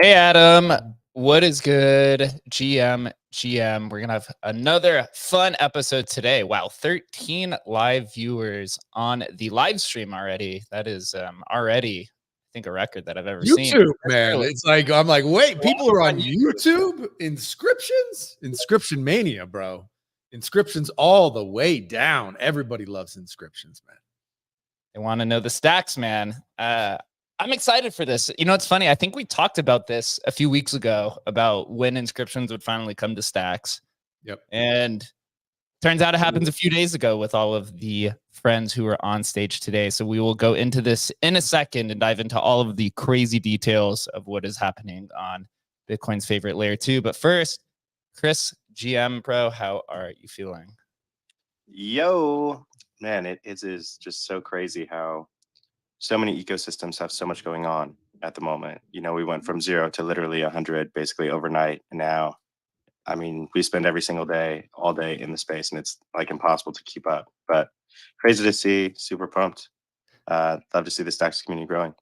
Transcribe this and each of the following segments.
Hey Adam, what is good? GM. We're gonna have another fun episode today. Wow, 13 live viewers on the live stream already. That is already, I think, a record that I've ever seen. YouTube, man. It's like I'm like, wait, people are on YouTube? Inscriptions? Inscription mania, bro. Inscriptions all the way down. Everybody loves inscriptions, man. They want to know the stacks, man. I'm excited for this. You know, it's funny. I think we talked about this a few weeks ago about when inscriptions would finally come to stacks. Yep. And turns out it happens a few days ago with all of the friends who are on stage today. So we will go into this in a second and dive into all of the crazy details of what is happening on Bitcoin's favorite layer 2. But first, Chris, GM Pro, how are you feeling? Yo, man, it is just so crazy how so many ecosystems have so much going on at the moment. You know, we went from 0 to literally 100 basically overnight. And now, I mean, we spend every single day, all day in the space, and it's like impossible to keep up. But crazy to see, super pumped. Love to see the Stacks community growing.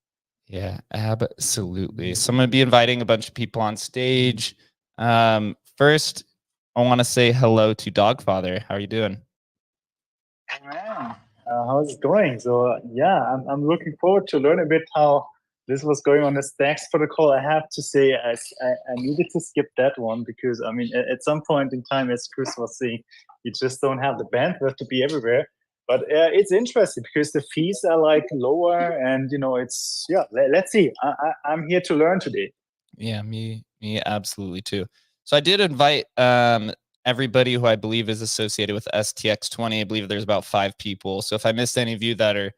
Yeah, absolutely. So I'm going to be inviting a bunch of people on stage. First, I want to say hello to Dogfather. How are you doing? How's it going? So yeah, I'm looking forward to learn a bit how this was going on the Stacks protocol. I have to say I needed to skip that one because I mean at some point in time, as Chris was saying, you just don't have the bandwidth to be everywhere. But it's interesting because the fees are like lower, and you know it's Let's see. I'm here to learn today. Yeah, me absolutely too. So I did invite everybody who I believe is associated with STX-20. I believe there's about 5 people. So if I missed any of you that are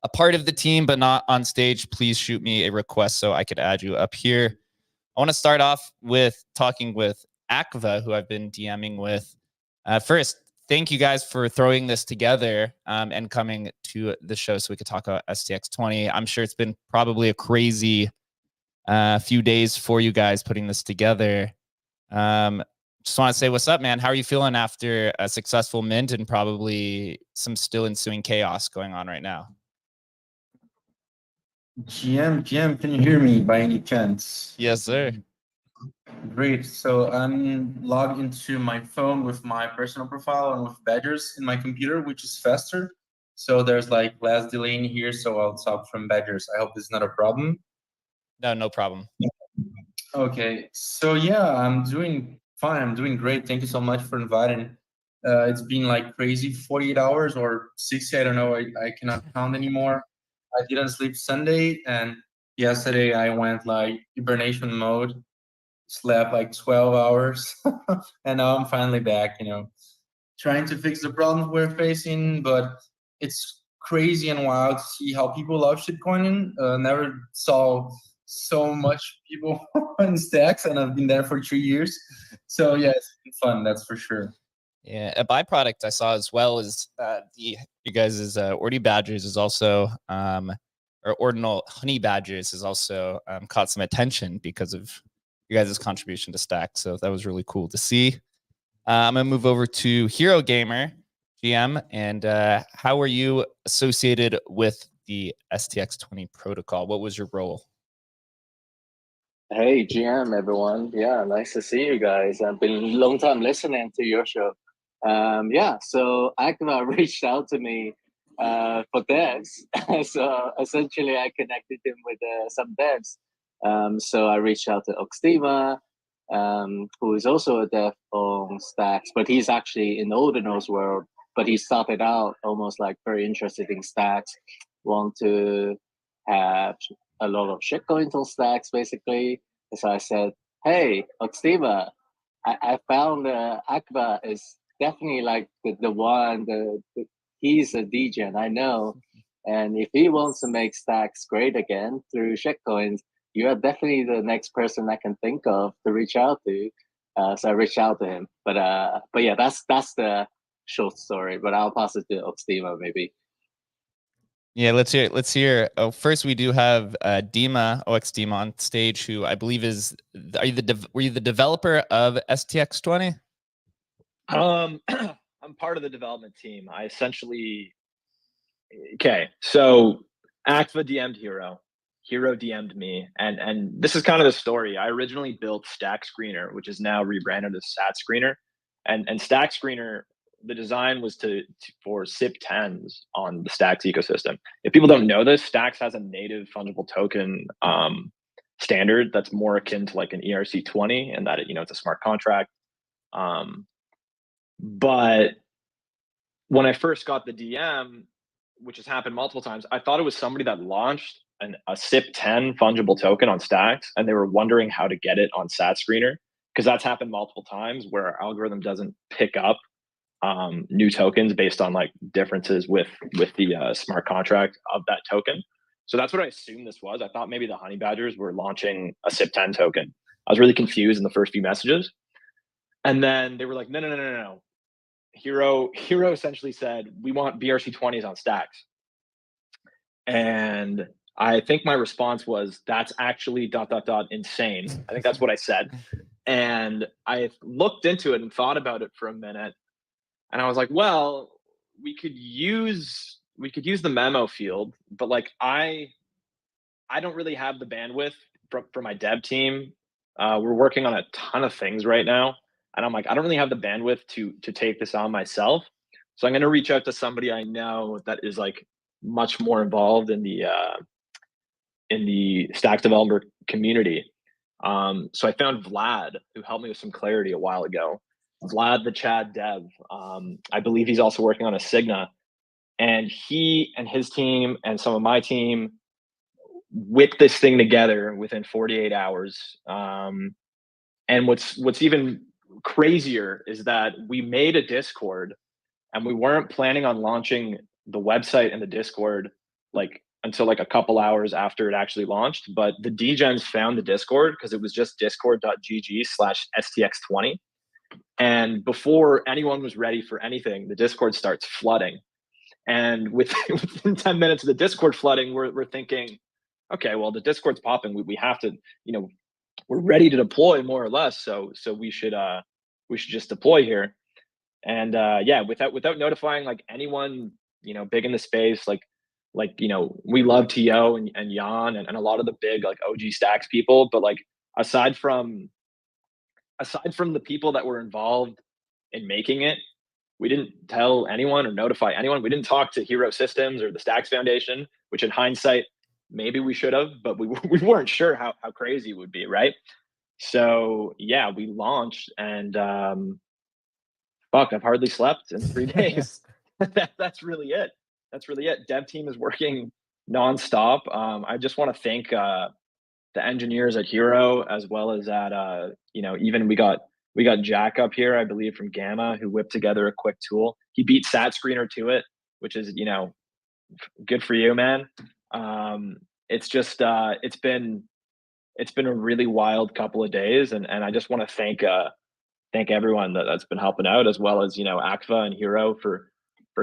a part of the team but not on stage, please shoot me a request so I could add you up here. I want to start off with talking with Akva, who I've been DMing with. First, thank you guys for throwing this together and coming to the show so we could talk about STX-20. I'm sure it's been probably a crazy few days for you guys putting this together. Just want to say what's up, man. How are you feeling after a successful mint and probably some still ensuing chaos going on right now? GM, can you hear me by any chance? Yes, sir. Great. So I'm logged into my phone with my personal profile and with Badgers in my computer, which is faster. So there's like less delay in here, so I'll talk from Badgers. I hope this is not a problem. No problem. Okay. So yeah, I'm doing fine. I'm doing great. Thank you so much for inviting. It's been like crazy 48 hours or 60. I don't know. I cannot count anymore. I didn't sleep Sunday, and yesterday I went like hibernation mode, slept like 12 hours, and now I'm finally back, you know, trying to fix the problems we're facing, but it's crazy and wild to see how people love shitcoining. Never saw so much people in stacks, and I've been there for 3 years. So yeah, it's been fun, that's for sure. Yeah, a byproduct I saw as well is you guys' Ordy Badgers is also or Ordinal Honey Badgers has also caught some attention because of you guys' contribution to Stack. So that was really cool to see. I'm gonna move over to Hero Gamer GM, and how were you associated with the STX-20 protocol? What was your role? Hey, GM, everyone. Yeah, nice to see you guys. I've been a long time listening to your show. Yeah, so Akva reached out to me for devs. So essentially, I connected him with some devs. So I reached out to Oxtima, who is also a dev on Stacks, but he's actually in the Ordinals world. But he started out almost like very interested in Stacks, want to have a lot of shitcoins on Stacks, basically. So I said, hey, Oxtima, I found Akba is definitely like the one, he's a DJ, I know. And if he wants to make Stacks great again through shitcoins, you are definitely the next person I can think of to reach out to. So I reached out to him. But yeah, that's the short story. But I'll pass it to Oxtima maybe. Yeah, let's hear. Oh, first we do have Dima, OX Dima on stage, who I believe is. Were you the developer of STX-20? I'm part of the development team. So Akva DM'd Hero. Hero DM'd me, and this is kind of the story. I originally built Stack Screener, which is now rebranded as Stat Screener, and Stack Screener, the design was for SIP10s on the Stacks ecosystem. If people don't know this, Stacks has a native fungible token standard that's more akin to like an ERC-20, and that it's a smart contract. But when I first got the DM, which has happened multiple times, I thought it was somebody that launched a SIP10 fungible token on Stacks, and they were wondering how to get it on Stat Screener, because that's happened multiple times where our algorithm doesn't pick up new tokens based on like differences with the smart contract of that token. So that's what I assumed this was. I thought maybe the Honey Badgers were launching a SIP10 token. I was really confused in the first few messages, and then they were like, no. Hero essentially said, we want BRC20s on Stacks. And I think my response was, that's actually ... insane. I think that's what I said. And I looked into it and thought about it for a minute. And I was like, well, we could use the memo field, but like I don't really have the bandwidth for my dev team. We're working on a ton of things right now. And I'm like, I don't really have the bandwidth to take this on myself. So I'm going to reach out to somebody I know that is like much more involved in the Stacks developer community. So I found Vlad, who helped me with some clarity a while ago. Vlad, the Chad dev. I believe he's also working on a Signa. And he and his team and some of my team whipped this thing together within 48 hours. And what's even crazier is that we made a Discord, and we weren't planning on launching the website and the Discord like until like a couple hours after it actually launched. But the DGens found the Discord because it was just discord.gg/STX-20. And before anyone was ready for anything, the Discord starts flooding. And within 10 minutes of the Discord flooding, we're thinking, okay, well, the Discord's popping. We have to, we're ready to deploy more or less. So we should just deploy here. And without notifying like anyone, big in the space, like we love TO and Jan and a lot of the big like OG Stacks people, but like aside from the people that were involved in making it, we didn't tell anyone or notify anyone. We didn't talk to Hero Systems or the Stacks Foundation, which in hindsight, maybe we should have, but we weren't sure how crazy it would be, right? So yeah, we launched, and I've hardly slept in 3 days. That's really it. Dev team is working nonstop. I just want to thank the engineers at Hero, as well as at even we got Jack up here, I believe, from Gamma, who whipped together a quick tool. He beat Stat Screener to it, which is good for you, man. It's just it's been a really wild couple of days, and I just want to thank everyone that's been helping out, as well as Akva and Hero for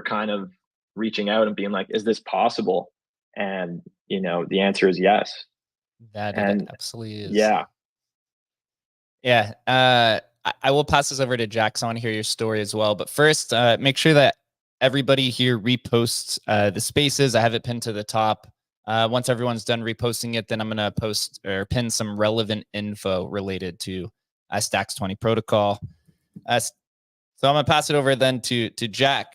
kind of reaching out and being like, is this possible? And the answer is yes. That it absolutely is. Yeah. I will pass this over to Jack. So I want to hear your story as well. But first, make sure that everybody here reposts the spaces. I have it pinned to the top. Once everyone's done reposting it, then I'm going to post or pin some relevant info related to STX-20 protocol. So I'm going to pass it over then to Jack.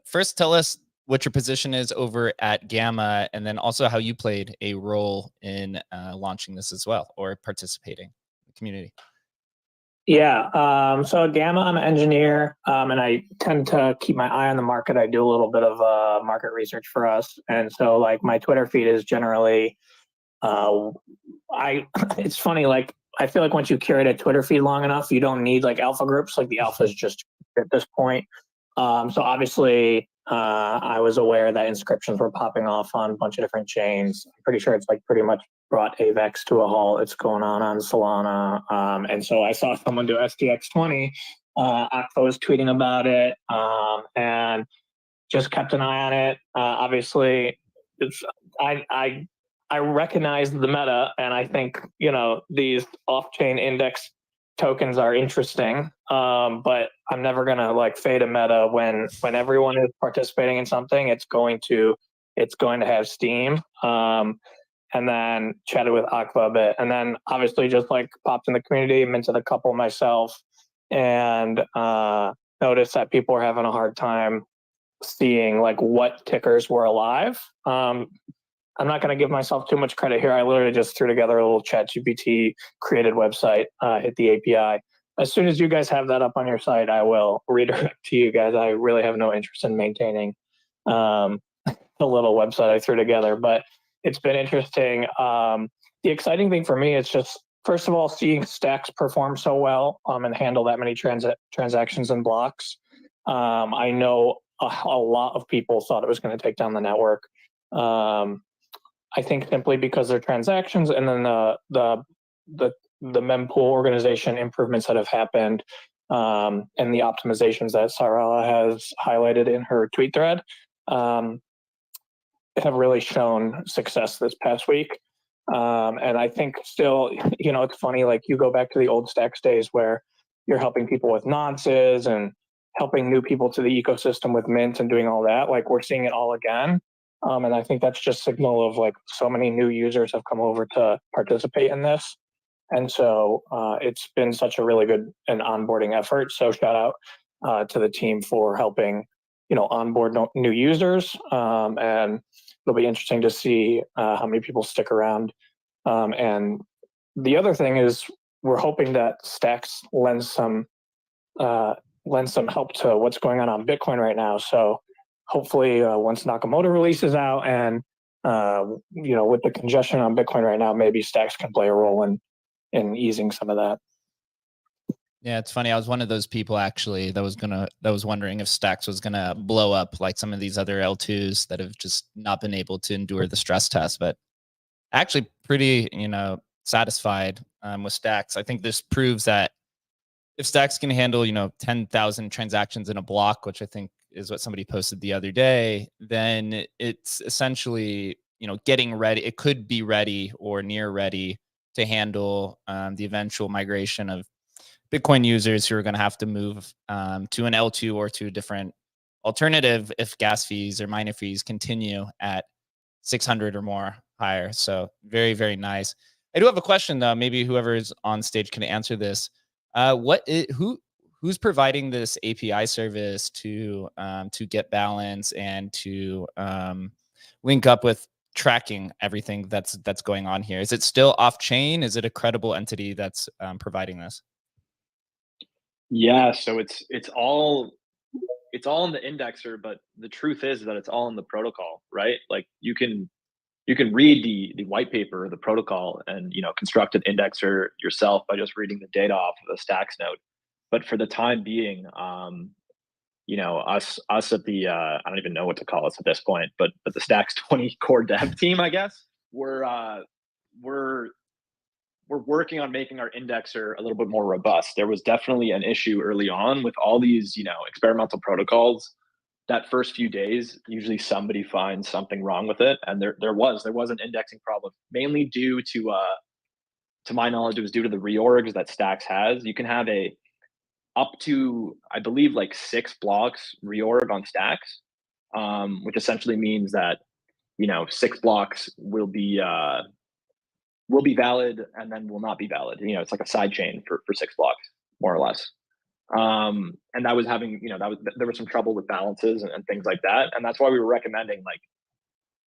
First, tell us what your position is over at Gamma, and then also how you played a role in launching this as well, or participating in the community. Yeah, so at Gamma, I'm an engineer, and I tend to keep my eye on the market. I do a little bit of market research for us, and so like my Twitter feed is generally, it's funny, like I feel like once you curate a Twitter feed long enough, you don't need like alpha groups. Like the alpha is just at this point. So obviously, I was aware that inscriptions were popping off on a bunch of different chains. I'm pretty sure it's like pretty much brought AVEX to a halt. It's going on Solana. And so I saw someone do STX-20. Akva was tweeting about it, and just kept an eye on it. Obviously, I recognize the meta, and I think these off-chain index tokens are interesting, but I'm never gonna like fade a meta when everyone is participating in something. It's going to have steam, and then chatted with Aqua a bit, and then obviously just like popped in the community, minted a couple myself, and noticed that people were having a hard time seeing like what tickers were alive. I'm not going to give myself too much credit here. I literally just threw together a little ChatGPT created website, hit the API. As soon as you guys have that up on your site, I will redirect to you guys. I really have no interest in maintaining the little website I threw together, but it's been interesting. The exciting thing for me is just, first of all, seeing Stacks perform so well and handle that many transactions and blocks. I know a lot of people thought it was going to take down the network. I think simply because their transactions and then the mempool organization improvements that have happened and the optimizations that Sarala has highlighted in her tweet thread have really shown success this past week. And I think still, you know, it's funny, like you go back to the old Stacks days where you're helping people with nonces and helping new people to the ecosystem with mint and doing all that. Like we're seeing it all again. And I think that's just signal of like so many new users have come over to participate in this. And so it's been such a really good and onboarding effort. So shout out to the team for helping, you know, onboard new users. And it'll be interesting to see how many people stick around. And the other thing is we're hoping that Stacks lends some help to what's going on Bitcoin right now. So hopefully once Nakamoto releases out and, you know, with the congestion on Bitcoin right now, maybe Stacks can play a role in easing some of that. Yeah, it's funny. I was one of those people actually that was wondering if Stacks was gonna blow up like some of these other L2s that have just not been able to endure the stress test. But actually, pretty, you know, satisfied with Stacks. I think this proves that if Stacks can handle, you know, 10,000 transactions in a block, which I think is what somebody posted the other day, then it's essentially, you know, getting ready. It could be ready or near ready to handle the eventual migration of Bitcoin users who are going to have to move to an L2 or to a different alternative if gas fees or miner fees continue at 600 or more higher. So very, very nice. I do have a question though. Maybe whoever is on stage can answer this. Who's providing this API service to get balance and to link up with tracking everything that's going on here? Is it still off chain? Is it a credible entity that's providing this? Yeah, so it's all in the indexer, but the truth is that it's all in the protocol, right? Like you can read the white paper of the protocol and, you know, construct an indexer yourself by just reading the data off of a Stacks node. But for the time being, you know, us at the I don't even know what to call us at this point, but the STX-20 core dev team, I guess, we're working on making our indexer a little bit more robust. There was definitely an issue early on with all these, you know, experimental protocols. That first few days, usually somebody finds something wrong with it, and there was an indexing problem, mainly due to my knowledge, it was due to the reorgs that Stacks has. You can have up to, I believe, like 6 blocks reorg on Stacks, which essentially means that, you know, 6 blocks will be valid and then will not be valid. You know, it's like a side chain for 6 blocks, more or less. And that was having, you know, there was some trouble with balances and things like that. And that's why we were recommending, like,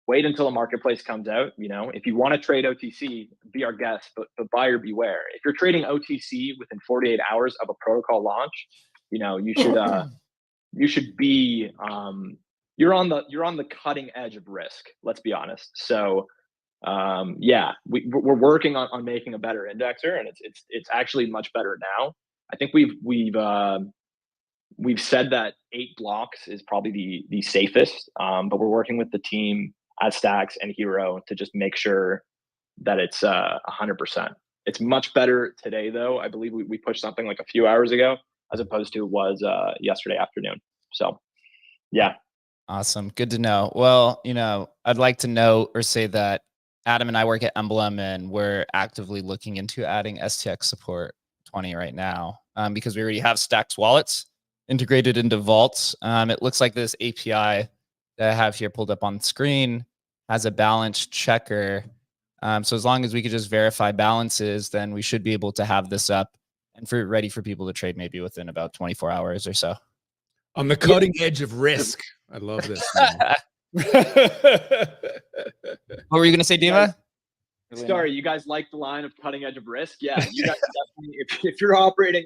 wait until a marketplace comes out. You know, if you want to trade OTC, be our guest, but buyer beware. If you're trading OTC within 48 hours of a protocol launch, you know, you should be, you're on the cutting edge of risk. Let's be honest. So, yeah, we're working on making a better indexer, and it's actually much better now. I think we've said that 8 blocks is probably the safest, but we're working with the team at Stacks and Hero to just make sure that it's 100%. It's much better today, though. I believe we pushed something like a few hours ago, as opposed to it was yesterday afternoon. So, yeah. Awesome. Good to know. Well, you know, I'd like to know or say that Adam and I work at Emblem, and we're actively looking into adding STX support 20 right now because we already have Stacks wallets integrated into vaults. It looks like this API that I have here pulled up on screen has a balance checker So as long as we could just verify balances, then we should be able to have this up and ready for people to trade maybe within about 24 hours or so. On the cutting edge of risk. I love this. What were you going to say, Dima? Sorry, you guys like the line of cutting edge of risk? Yeah, you guys definitely, if you're operating,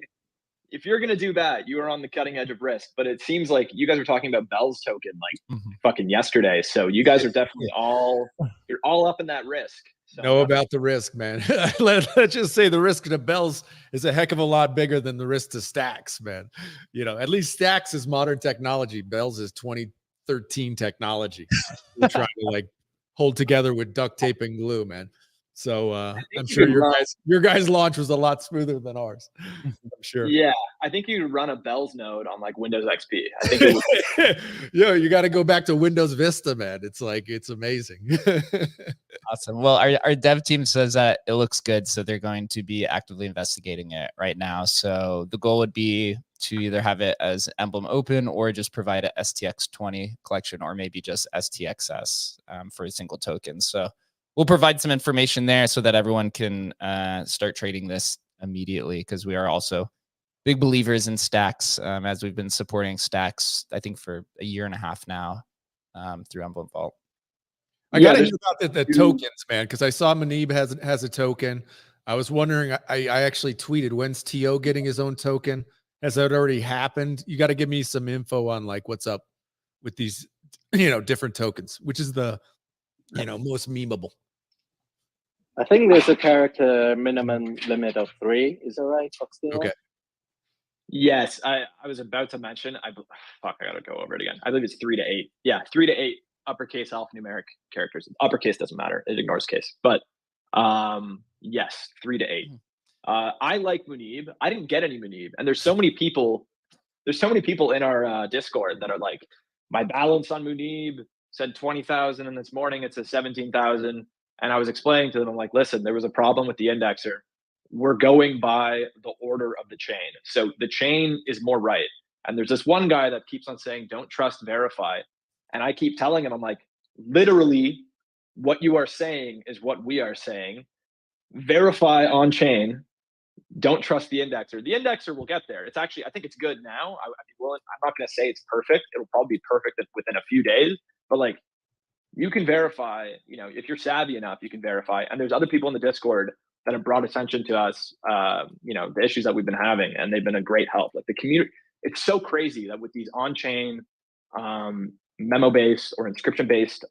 if you're gonna do that, you are on the cutting edge of risk. But it seems like you guys were talking about Bell's token like fucking yesterday. So you guys are definitely you're all up in that risk. So, know about the risk, man. Let's just say the risk to Bells is a heck of a lot bigger than the risk to Stacks, man. You know, at least Stacks is modern technology. Bells is 2013 technology. We're trying to like hold together with duct tape and glue, man. So I'm sure your guys' launch was a lot smoother than ours. I'm sure. Yeah, I think you run a Bells node on like Windows XP. I think it was Yo, you got to go back to Windows Vista, man. It's like it's amazing. Awesome. Well, our dev team says that it looks good, so they're going to be actively investigating it right now. So the goal would be to either have it as Emblem open or just provide a STX-20 collection, or maybe just STXS for a single token. So we'll provide some information there so that everyone can start trading this immediately, because we are also big believers in Stacks, as we've been supporting Stacks, I think, for a year and a half now through Emblem Vault. I got to hear about the tokens, man, because I saw Manib has a token. I was wondering, I actually tweeted, when's TO getting his own token? Has that already happened? You got to give me some info on like what's up with these, different tokens, which is the, most memeable. I think there's a character minimum limit of 3. Is that right, Foxtail? Okay. Yes, I was about to mention. I gotta go over it again. I believe it's 3 to 8. Yeah, 3 to 8 uppercase alphanumeric characters. Uppercase doesn't matter; it ignores case. But yes, 3 to 8. I like Munib. I didn't get any Munib, and there's so many people. There's so many people in our Discord that are like, my balance on Munib said 20,000, and this morning it says 17,000. And I was explaining to them, I'm like, listen, there was a problem with the indexer. We're going by the order of the chain. So the chain is more right. And there's this one guy that keeps on saying, don't trust, verify. And I keep telling him, I'm like, literally, what you are saying is what we are saying. Verify on chain. Don't trust the indexer. The indexer will get there. It's actually, I think it's good now. I'm not going to say it's perfect. It'll probably be perfect within a few days. But like, you can verify, if you're savvy enough, you can verify. And there's other people in the Discord that have brought attention to us, the issues that we've been having, and they've been a great help. Like the community, it's so crazy that with these on-chain memo-based or inscription-based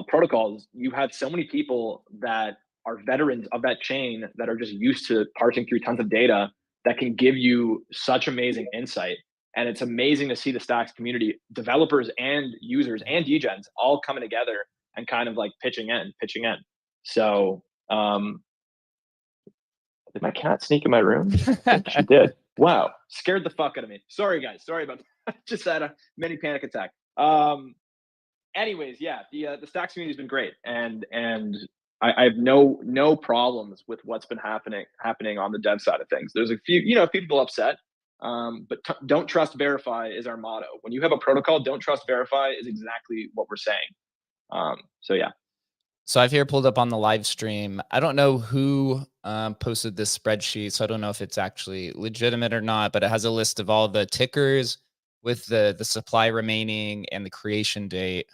protocols, you have so many people that are veterans of that chain that are just used to parsing through tons of data that can give you such amazing insight. And it's amazing to see the Stacks community, developers and users and degens all coming together and kind of like pitching in. So did my cat sneak in my room? I think she did. Wow, scared the fuck out of me. Sorry guys, sorry about that. Just had a mini panic attack. Anyways, yeah, the Stacks community has been great, and I have no problems with what's been happening on the dev side of things. There's a few people upset. But don't trust, verify is our motto. When you have a protocol, don't trust, verify is exactly what we're saying. So yeah. So I've here pulled up on the live stream. I don't know who posted this spreadsheet, so I don't know if it's actually legitimate or not, but it has a list of all the tickers with the supply remaining and the creation date.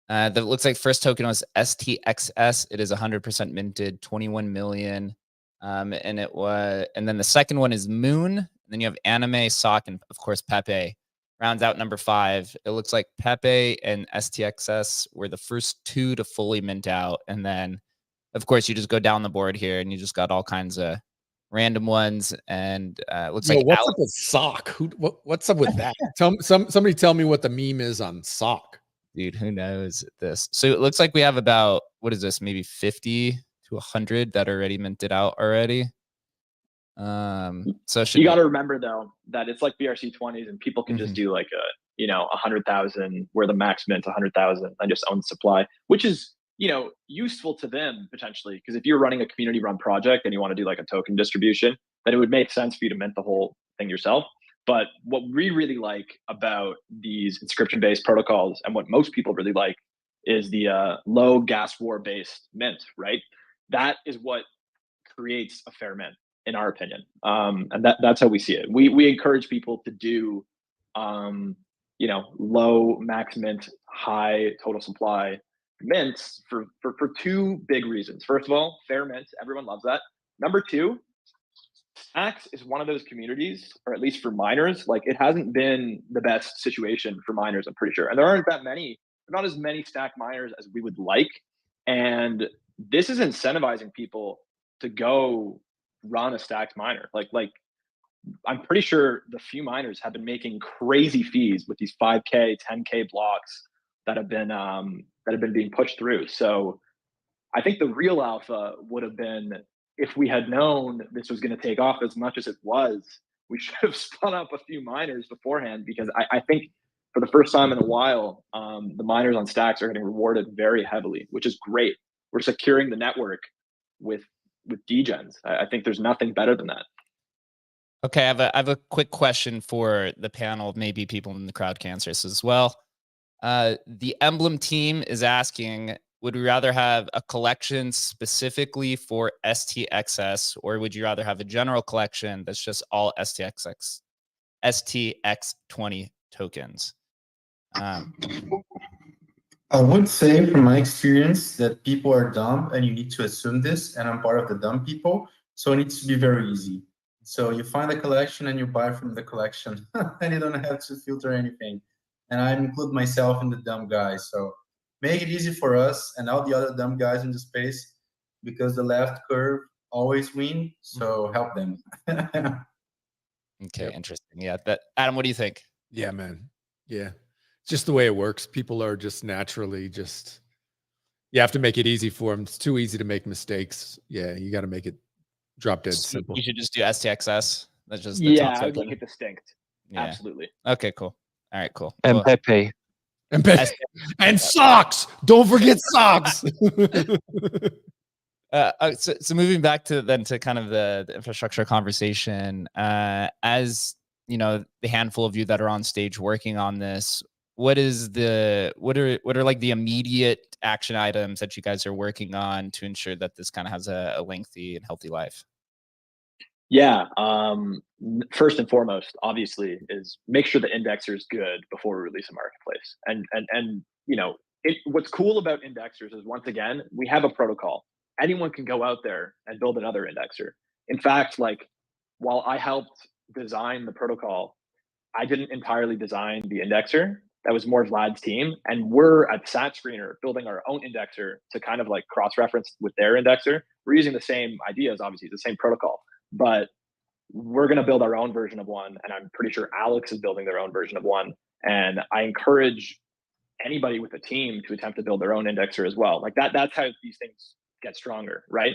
That looks like first token was STXS. It is 100% minted, 21 million. And then the second one is Moon. And then you have Anime, Sock, and of course Pepe. Rounds out number 5. It looks like Pepe and STXS were the first 2 to fully mint out. And then, of course, you just go down the board here and you just got all kinds of random ones. And it looks like what's up with Sock? What's up with that? Somebody tell me what the meme is on Sock. Dude, who knows this? So it looks like we have about, what is this, maybe 50 to 100 that are already minted out already. So you got to remember though that it's like BRC20s, and people can just do like 100,000 where the max mint 100,000 and just own supply, which is useful to them potentially, because if you're running a community run project and you want to do like a token distribution, then it would make sense for you to mint the whole thing yourself. But what we really like about these inscription based protocols, and what most people really like, is the low gas war based mint, right? That is what creates a fair mint, in our opinion. And that's how we see it. We encourage people to do, low max mint, high total supply mints for two big reasons. First of all, fair mint, everyone loves that. Number two, Stacks is one of those communities, or at least for miners, like it hasn't been the best situation for miners, I'm pretty sure. And there aren't that many, not as many stack miners as we would like. And this is incentivizing people to go run a stacked miner. Like I'm pretty sure the few miners have been making crazy fees with these 5K, 10K blocks that have been being pushed through. So I think the real alpha would have been, if we had known this was going to take off as much as it was, we should have spun up a few miners beforehand, because I think for the first time in a while, the miners on Stacks are getting rewarded very heavily, which is great. We're securing the network with degens. I think there's nothing better than that. Okay, I have a quick question for the panel. Maybe people in the crowd can answer this as well. The Emblem team is asking, would we rather have a collection specifically for STXS, or would you rather have a general collection that's just all STX-20 tokens? I would say from my experience that people are dumb and you need to assume this, and I'm part of the dumb people, so it needs to be very easy. So you find a collection and you buy from the collection and you don't have to filter anything. And I include myself in the dumb guys. So make it easy for us and all the other dumb guys in the space, because the left curve always win. So help them. Okay, interesting. Yeah, Adam, what do you think? Yeah, man. Yeah. Just the way it works. People are just naturally you have to make it easy for them. It's too easy to make mistakes. Yeah, you got to make it drop dead simple. You should just do STXS. That's just the top I would token. make it distinct. Yeah. Absolutely. Okay, cool. All right, cool. And Pepe. And socks. Don't forget socks. So moving back to kind of the infrastructure conversation, as you know, the handful of you that are on stage working on this, what are like the immediate action items that you guys are working on to ensure that this kind of has a lengthy and healthy life? Yeah. First and foremost, obviously, is make sure the indexer is good before we release a marketplace. And what's cool about indexers is, once again, we have a protocol. Anyone can go out there and build another indexer. In fact, like, while I helped design the protocol, I didn't entirely design the indexer. That was more Vlad's team. And we're at SatScreener building our own indexer to kind of like cross-reference with their indexer. We're using the same ideas, obviously, the same protocol, but we're going to build our own version of one. And I'm pretty sure Alex is building their own version of one. And I encourage anybody with a team to attempt to build their own indexer as well. Like that's how these things get stronger, right?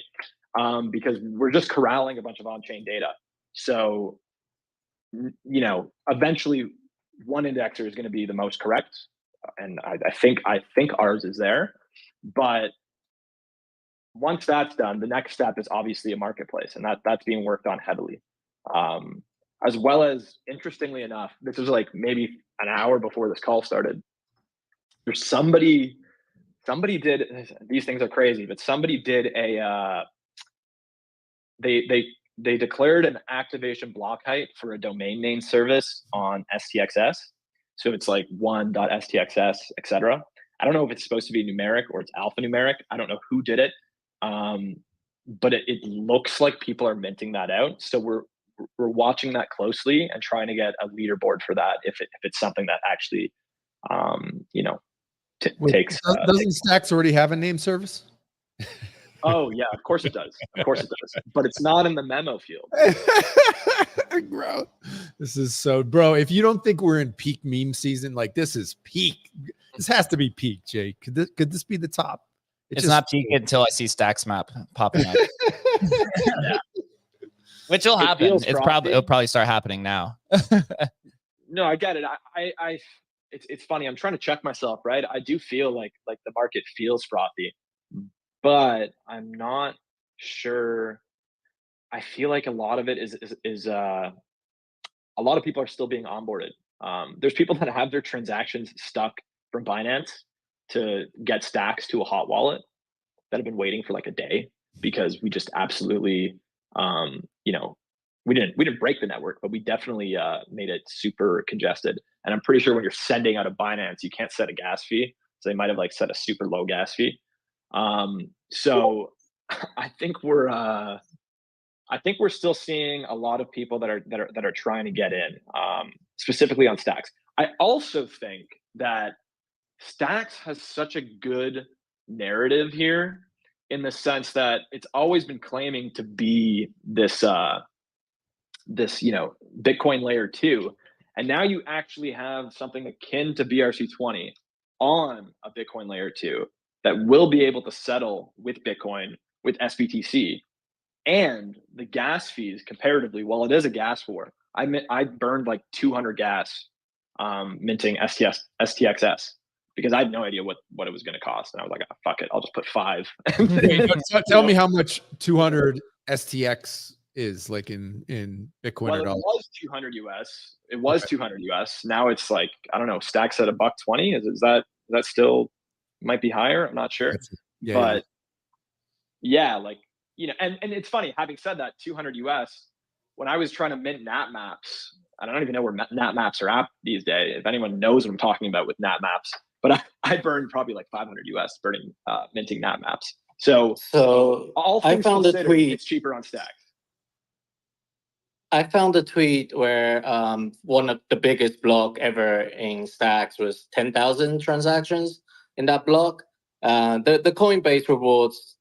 Because we're just corralling a bunch of on-chain data. So, eventually one indexer is going to be the most correct. And I think ours is there. But once that's done, the next step is obviously a marketplace, and that's being worked on heavily. As well as, interestingly enough, this was like maybe an hour before this call started. There's somebody did, these things are crazy, but somebody did they declared an activation block height for a domain name service on STXS. So it's like 1.stxs, etc. I don't know if it's supposed to be numeric or it's alphanumeric. I don't know who did it. But it looks like people are minting that out. So we're watching that closely and trying to get a leaderboard for that if it's something that actually takes. Doesn't Stacks already have a name service? Oh yeah, of course it does. Of course it does. But it's not in the memo field. Bro, this is so, bro. If you don't think we're in peak meme season, like this is peak. This has to be peak, Jay. Could this be the top? It's not peak until I see Stacks map popping up. Yeah. Which will happen. It'll probably start happening now. No, I get it. It's funny. I'm trying to check myself, right? I do feel like the market feels frothy, but I'm not sure. I feel like a lot of it is a lot of people are still being onboarded. There's people that have their transactions stuck from Binance to get stacks to a hot wallet that have been waiting for like a day because we just absolutely, you know, we didn't break the network, but we definitely made it super congested. And I'm pretty sure when you're sending out of Binance, you can't set a gas fee, so they might have like set a super low gas fee. So I think we're still seeing a lot of people that are trying to get in, specifically on Stacks. I also think that Stacks has such a good narrative here in the sense that it's always been claiming to be this you know, Bitcoin layer 2, and now you actually have something akin to BRC20 on a Bitcoin layer 2 that will be able to settle with Bitcoin with SBTC. And the gas fees comparatively, while it is a gas war, I burned like 200 gas minting STXS because I had no idea what it was going to cost, and I was like, oh, fuck it, I'll just put 5. Wait, tell me how much 200 STX is like in Bitcoin. Well, it was 200 US. It was okay. 200 US. Now it's like, I don't know, Stacks at $1.20. Is that still might be higher? I'm not sure. Yeah, but yeah, like, you know, and it's funny, having said that, 200 US, when I was trying to mint NAT maps, and I don't even know where NAT maps are at these days. If anyone knows what I'm talking about with NAT maps, but I burned probably like 500 US minting NAT maps. So all things I found considered, a tweet. It's cheaper on Stacks. I found a tweet where one of the biggest block ever in Stacks was 10,000 transactions in that block. The Coinbase rewards,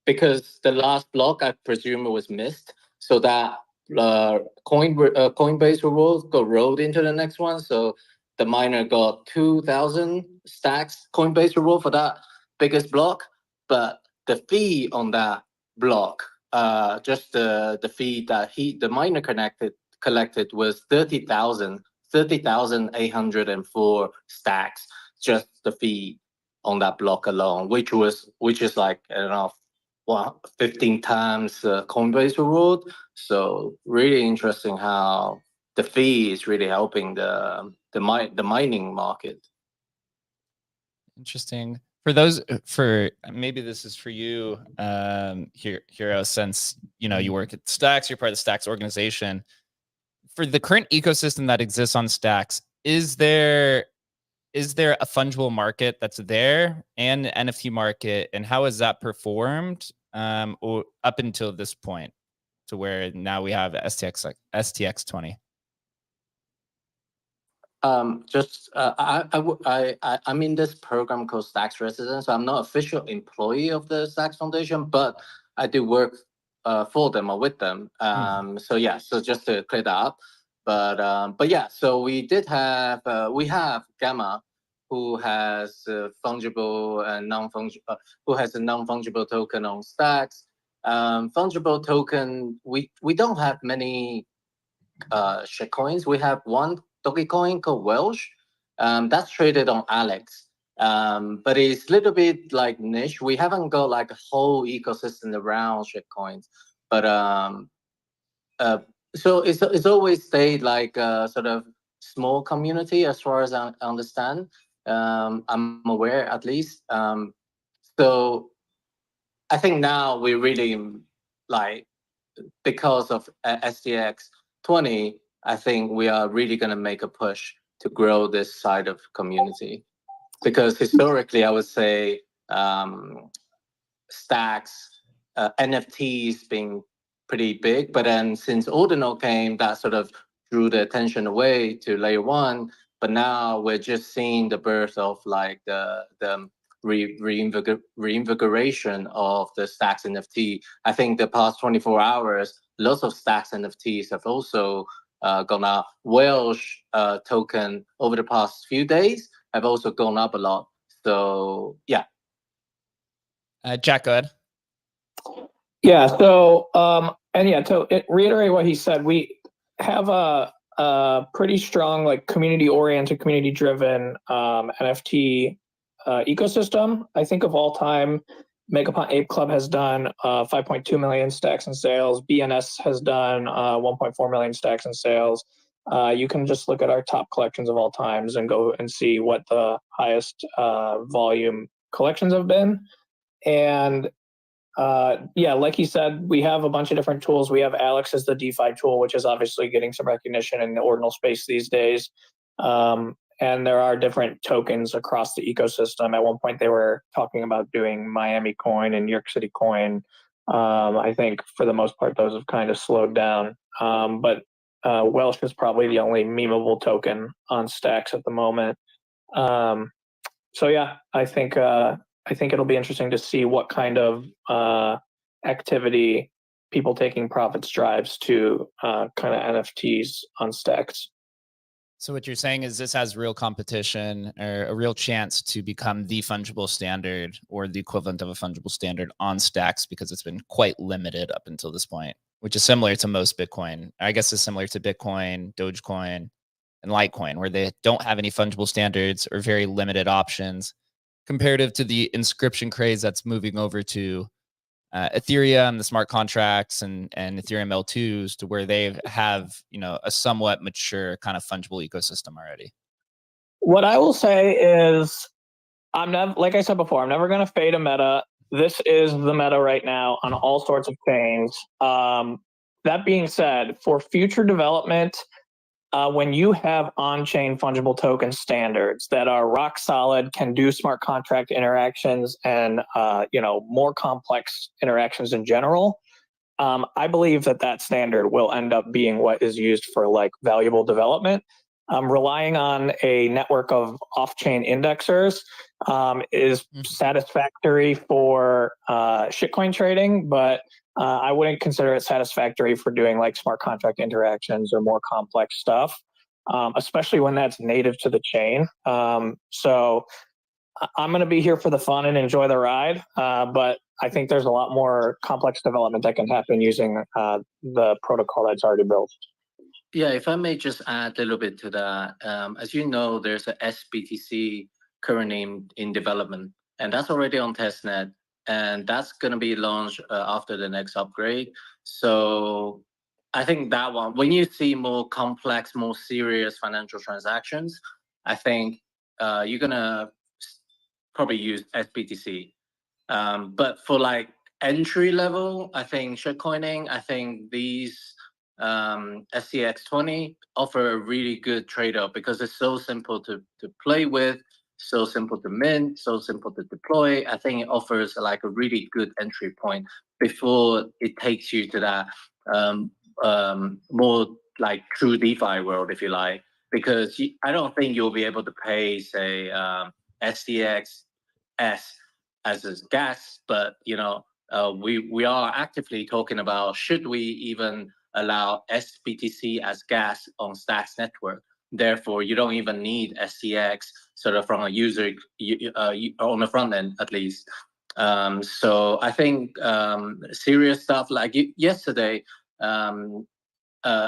because the last block, I presume it was missed, so that Coinbase rewards got rolled into the next one. So the miner got 2,000 Stacks Coinbase reward for that biggest block, but the fee on that block, just the fee that the miner collected was 30,804 stacks, just the fee on that block alone, which is like, I don't know, 15 times Coinbase reward. So really interesting how the fee is really helping the mining market. Interesting. For maybe this is for you, Hero, since you work at Stacks, you're part of the Stacks organization. For the current ecosystem that exists on Stacks, is there a fungible market that's there and an NFT market, and how has that performed or up until this point, to where now we have STX-20? I'm in this program called Stacks Residence. So I'm not official employee of the Stacks Foundation, but I do work for them or with them. So yeah, so just to clear that up. But yeah, so we have Gamma, who has fungible and non-fungible, who has a non-fungible token on Stacks. Fungible token, we don't have many shitcoins. We have one Dogecoin called Welsh. That's traded on Alex. But it's a little bit like niche. We haven't got like a whole ecosystem around shitcoins. But so it's always stayed like a sort of small community as far as I understand. I'm aware at least. So I think now we really like, because of STX-20, I think we are really going to make a push to grow this side of community, because historically, I would say Stacks, NFTs being pretty big, but then since Ordinal came, that sort of drew the attention away to layer 1. But now we're just seeing the birth of like the reinvigoration of the Stacks NFT. I think the past 24 hours, lots of Stacks NFTs have also gone up. Welsh token over the past few days have also gone up a lot. So yeah. Jack, go ahead. Yeah. So to reiterate what he said, we have a pretty strong, like, community-oriented, community-driven NFT ecosystem. I think of all time, Megapont Ape Club has done 5.2 million stacks in sales. BNS has done 1.4 million stacks in sales. you can just look at our top collections of all times and go and see what the highest volume collections have been. And yeah, like you said, we have a bunch of different tools. We have Alex as the DeFi tool, which is obviously getting some recognition in the ordinal space these days. And there are different tokens across the ecosystem. At one point, they were talking about doing Miami Coin and New York City Coin. I think for the most part, those have kind of slowed down. But Welsh is probably the only memeable token on Stacks at the moment. So yeah, I think it'll be interesting to see what kind of activity people taking profits drives to kind of NFTs on Stacks. So what you're saying is this has real competition or a real chance to become the fungible standard or the equivalent of a fungible standard on Stacks because it's been quite limited up until this point, which is similar to most Bitcoin. I guess it's similar to Bitcoin, Dogecoin, and Litecoin, where they don't have any fungible standards or very limited options comparative to the inscription craze that's moving over to Ethereum, the smart contracts, and Ethereum L2s, to where they have, you know, a somewhat mature kind of fungible ecosystem already. What I will say is, I'm never, like I said before, I'm never going to fade a meta. This is the meta right now on all sorts of chains. That being said, for future development, when you have on-chain fungible token standards that are rock solid, can do smart contract interactions and more complex interactions in general, I believe that standard will end up being what is used for like valuable development. Relying on a network of off-chain indexers is satisfactory for shitcoin trading, but I wouldn't consider it satisfactory for doing like smart contract interactions or more complex stuff, especially when that's native to the chain. So I'm going to be here for the fun and enjoy the ride, but I think there's a lot more complex development that can happen using the protocol that's already built. Yeah, if I may just add a little bit to that. As you know, there's a SBTC currently in development, and that's already on testnet. And that's going to be launched after the next upgrade. So I think that one, when you see more complex, more serious financial transactions, I think you're going to probably use SBTC. But for like entry level, I think shitcoining, I think these STX-20 offer a really good trade-off because it's so simple to play with, so simple to mint, so simple to deploy. I think it offers like a really good entry point before it takes you to that more like true DeFi world, if you like, because I don't think you'll be able to pay, say, STX as a gas, but we are actively talking about should we even allow SBTC as gas on Stacks network. Therefore, you don't even need STX sort of from a user on the front end, at least. So I think serious stuff like yesterday,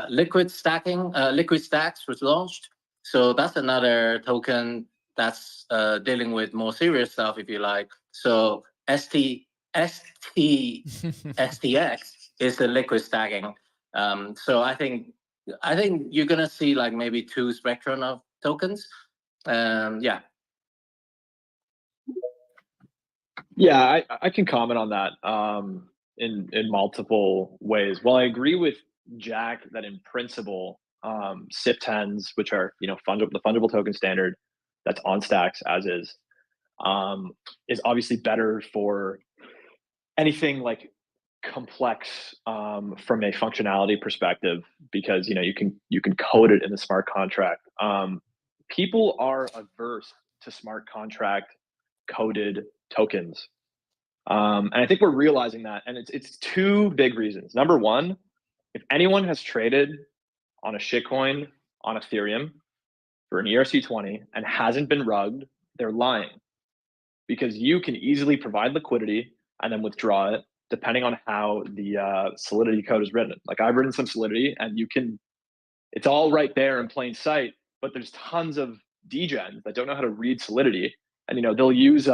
Liquid Stacks was launched. So that's another token that's dealing with more serious stuff, if you like. So STX is the liquid stacking. So I think you're gonna see like maybe two spectrum of tokens. Yeah. Yeah, I can comment on that in multiple ways. Well, I agree with Jack that in principle, SIP10s, which are the fungible token standard that's on Stacks as is obviously better for anything like complex from a functionality perspective because you can code it in the smart contract. People are averse to smart contract coded tokens, and I think we're realizing that, and it's two big reasons. Number one, if anyone has traded on a shitcoin on Ethereum for an ERC20 and hasn't been rugged, they're lying, because you can easily provide liquidity and then withdraw it depending on how the Solidity code is written. Like I've written some Solidity and it's all right there in plain sight, but there's tons of degens that don't know how to read Solidity, and they'll use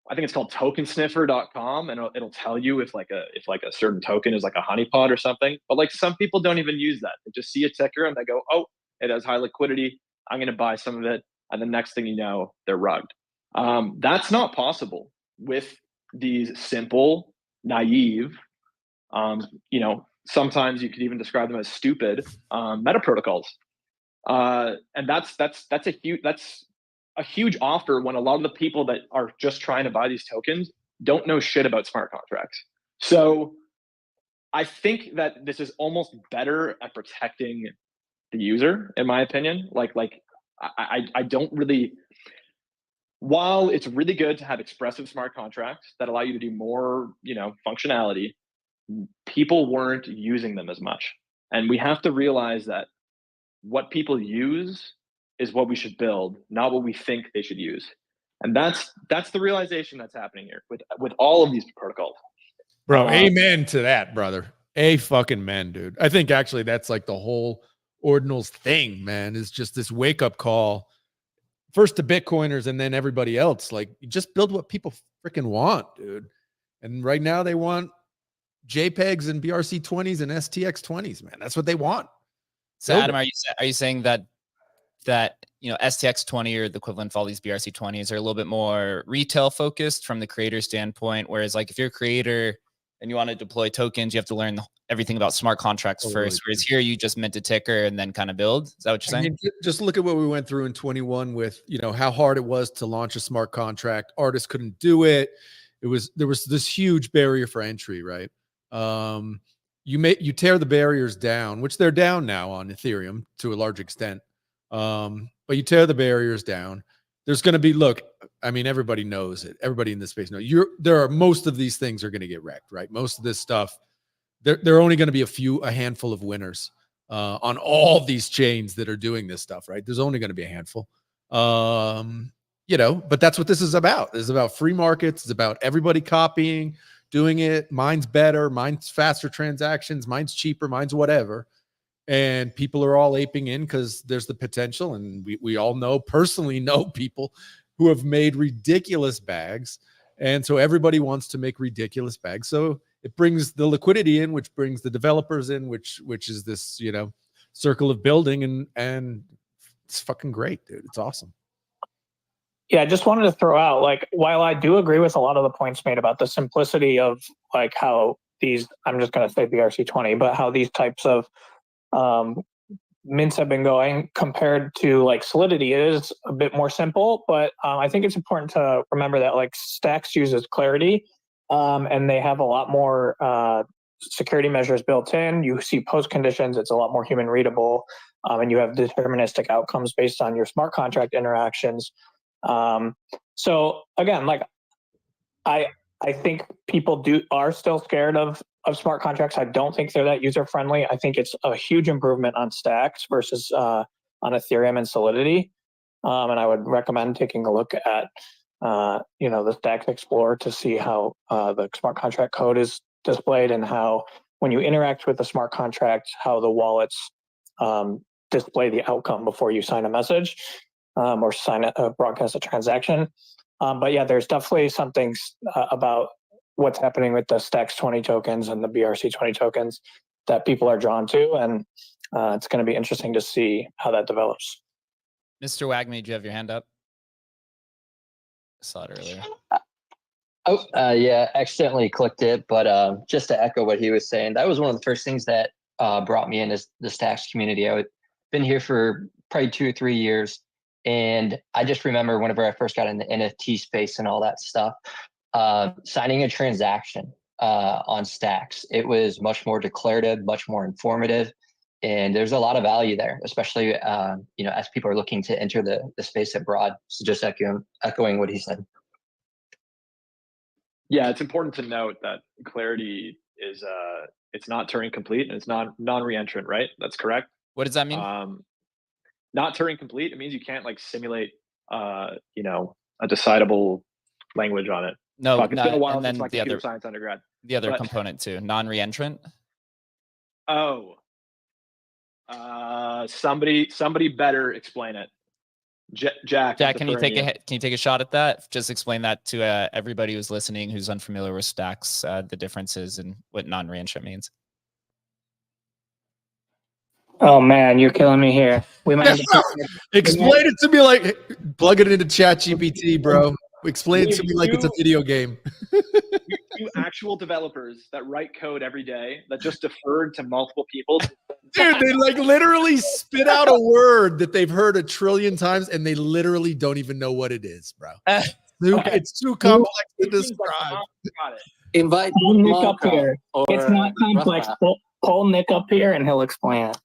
I think it's called tokensniffer.com, and it'll tell you if like a certain token is like a honeypot or something. But like some people don't even use that. They just see a ticker and they go, oh, it has high liquidity. I'm going to buy some of it. And the next thing you know, they're rugged. That's not possible with these simple, naive, sometimes you could even describe them as stupid meta protocols. And that's a huge offer when a lot of the people that are just trying to buy these tokens don't know shit about smart contracts. So I think that this is almost better at protecting the user, in my opinion. I don't really, while it's really good to have expressive smart contracts that allow you to do more, functionality, people weren't using them as much. And we have to realize that what people use is what we should build, not what we think they should use. And that's the realization that's happening here with all of these protocols. Bro, amen to that, brother. Fucking man, dude. I think actually that's like the whole Ordinals thing, man, is just this wake-up call. First to Bitcoiners and then everybody else. Like, you just build what people freaking want, dude. And right now they want JPEGs and BRC20s and STX-20s, man. That's what they want. So Adam, are you saying that STX-20 or the equivalent of all these BRC20s are a little bit more retail focused from the creator standpoint, whereas like if you're a creator and you want to deploy tokens, you have to learn everything about smart contracts first, whereas here you just mint a ticker and then kind of build? Is that what you're saying? I mean, just look at what we went through in 21 with, how hard it was to launch a smart contract. Artists couldn't do it. There was this huge barrier for entry, right? You tear the barriers down, which they're down now on Ethereum to a large extent. But you tear the barriers down. There's going to be, everybody knows it. Everybody in this space knows most of these things are going to get wrecked, right? Most of this stuff, there are only going to be a handful of winners on all these chains that are doing this stuff, right? There's only going to be a handful. But that's what this is about. This is about free markets. It's about everybody copying, doing it. Mine's better. Mine's faster transactions. Mine's cheaper. Mine's whatever. And people are all aping in because there's the potential. And we all personally know people who have made ridiculous bags. And so everybody wants to make ridiculous bags. So it brings the liquidity in, which brings the developers in, which is this, circle of building. And it's fucking great, dude. It's awesome. Yeah, I just wanted to throw out, while I do agree with a lot of the points made about the simplicity of how these, I'm just going to say BRC20, but how these types of mints have been going compared to Solidity, it is a bit more simple, but I think it's important to remember that Stacks uses Clarity, and they have a lot more security measures built in. You see post conditions, it's a lot more human readable, and you have deterministic outcomes based on your smart contract interactions. So again, I think people are still scared of smart contracts. I don't think they're that user friendly. I think it's a huge improvement on Stacks versus on Ethereum and Solidity. And I would recommend taking a look at the Stacks Explorer to see how the smart contract code is displayed and how when you interact with the smart contract, how the wallets display the outcome before you sign a message or broadcast a transaction. But yeah, there's definitely something about what's happening with the STX-20 tokens and the BRC20 tokens that people are drawn to. And it's going to be interesting to see how that develops. Mr. Wagme, did you have your hand up? I saw it earlier. Yeah, accidentally clicked it. But just to echo what he was saying, that was one of the first things that brought me into the Stacks community. I've been here for probably 2 or 3 years. And I just remember whenever I first got in the NFT space and all that stuff, signing a transaction on Stacks, it was much more declarative, much more informative, and there's a lot of value there, especially as people are looking to enter the space abroad. So just echoing what he said. Yeah, it's important to note that Clarity is it's not Turing complete and it's not non-reentrant, right? That's correct. What does that mean? Not Turing complete. It means you can't simulate a decidable language on it. No, it's been a while and then since computer science undergrad. The other component too, non-reentrant. Oh, somebody better explain it. Jack, Jack, can you take a shot at that? Just explain that to everybody who's listening who's unfamiliar with stacks, the differences and what non-reentrant means. Oh man, you're killing me here. We might have to Explain it to me like plug it into ChatGPT, bro. Explain it to me like it's a video game. You actual developers that write code every day that just deferred to multiple people. Dude, they like literally spit out a word that they've heard 1 trillion times and they literally don't even know what it is, bro. It's too complex to describe. Got it. Invite pull Nick up Monka here. or It's not complex. Rafa. Pull Nick up here and he'll explain it.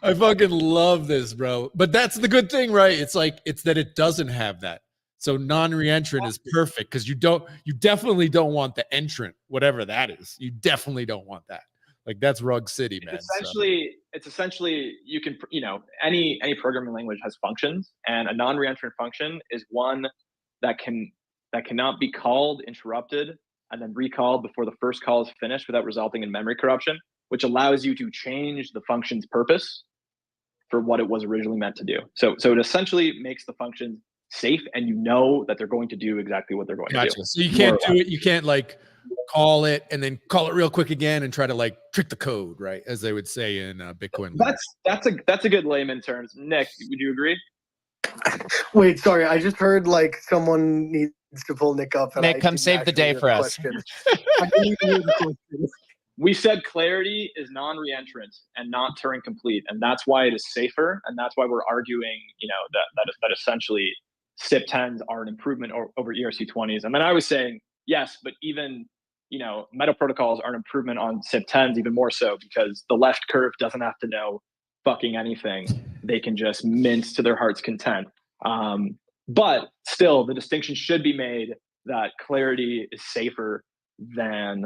I fucking love this, bro. But that's the good thing, right? It's that it doesn't have that. So non-reentrant is perfect because you definitely don't want the entrant, whatever that is. You definitely don't want that. Like that's Rug City, man. It's essentially you can, any programming language has functions, and a non-reentrant function is one that cannot be called, interrupted, and then recalled before the first call is finished without resulting in memory corruption, which allows you to change the function's purpose for what it was originally meant to do. So it essentially makes the function safe, and you know that they're going to do exactly what they're going to do. So you can't do it. You can't like call it and then call it real quick again and try to like trick the code, right? As they would say in Bitcoin. That's a good layman terms. Nick, would you agree? Wait, sorry. I just heard like someone needs to pull Nick up. And Nick, come save the day for us. We said clarity is non-reentrant and not Turing complete, and that's why it is safer, and that's why we're arguing, that essentially SIP10s are an improvement over ERC20s. And then I was saying yes, but even meta protocols are an improvement on SIP10s, even more so because the left curve doesn't have to know fucking anything; they can just mint to their heart's content. But still, the distinction should be made that clarity is safer than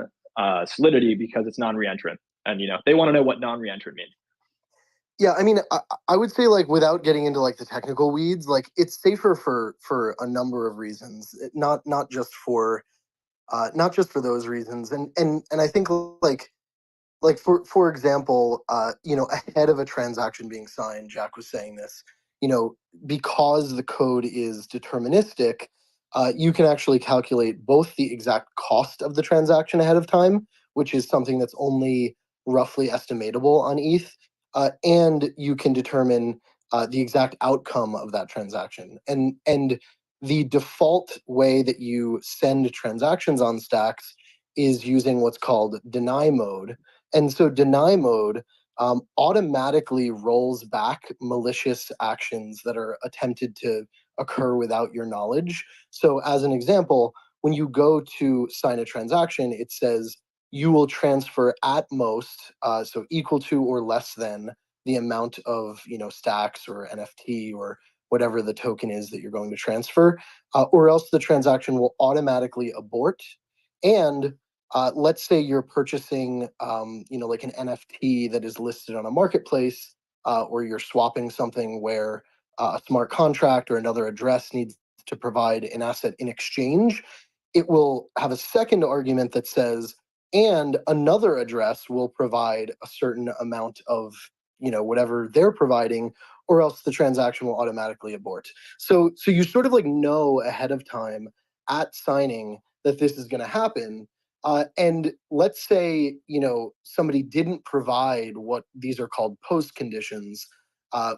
Solidity because it's non-reentrant, and they want to know what non-reentrant means. Yeah, I mean, I would say like without getting into like the technical weeds, like it's safer for a number of reasons, not just for those reasons, and I think like for example, ahead of a transaction being signed, Jack was saying this, because the code is deterministic. You can actually calculate both the exact cost of the transaction ahead of time, which is something that's only roughly estimatable on ETH, and you can determine the exact outcome of that transaction. And the default way that you send transactions on stacks is using what's called deny mode. And so deny mode automatically rolls back malicious actions that are attempted to occur without your knowledge. So as an example, when you go to sign a transaction, it says you will transfer at most, so equal to or less than the amount of stacks or NFT or whatever the token is that you're going to transfer, or else the transaction will automatically abort. And let's say you're purchasing, like an NFT that is listed on a marketplace, or you're swapping something where a smart contract or another address needs to provide an asset in exchange. It will have a second argument that says, and another address will provide a certain amount of, whatever they're providing, or else the transaction will automatically abort. So you sort of like know ahead of time at signing that this is going to happen. And let's say, somebody didn't provide what these are called post conditions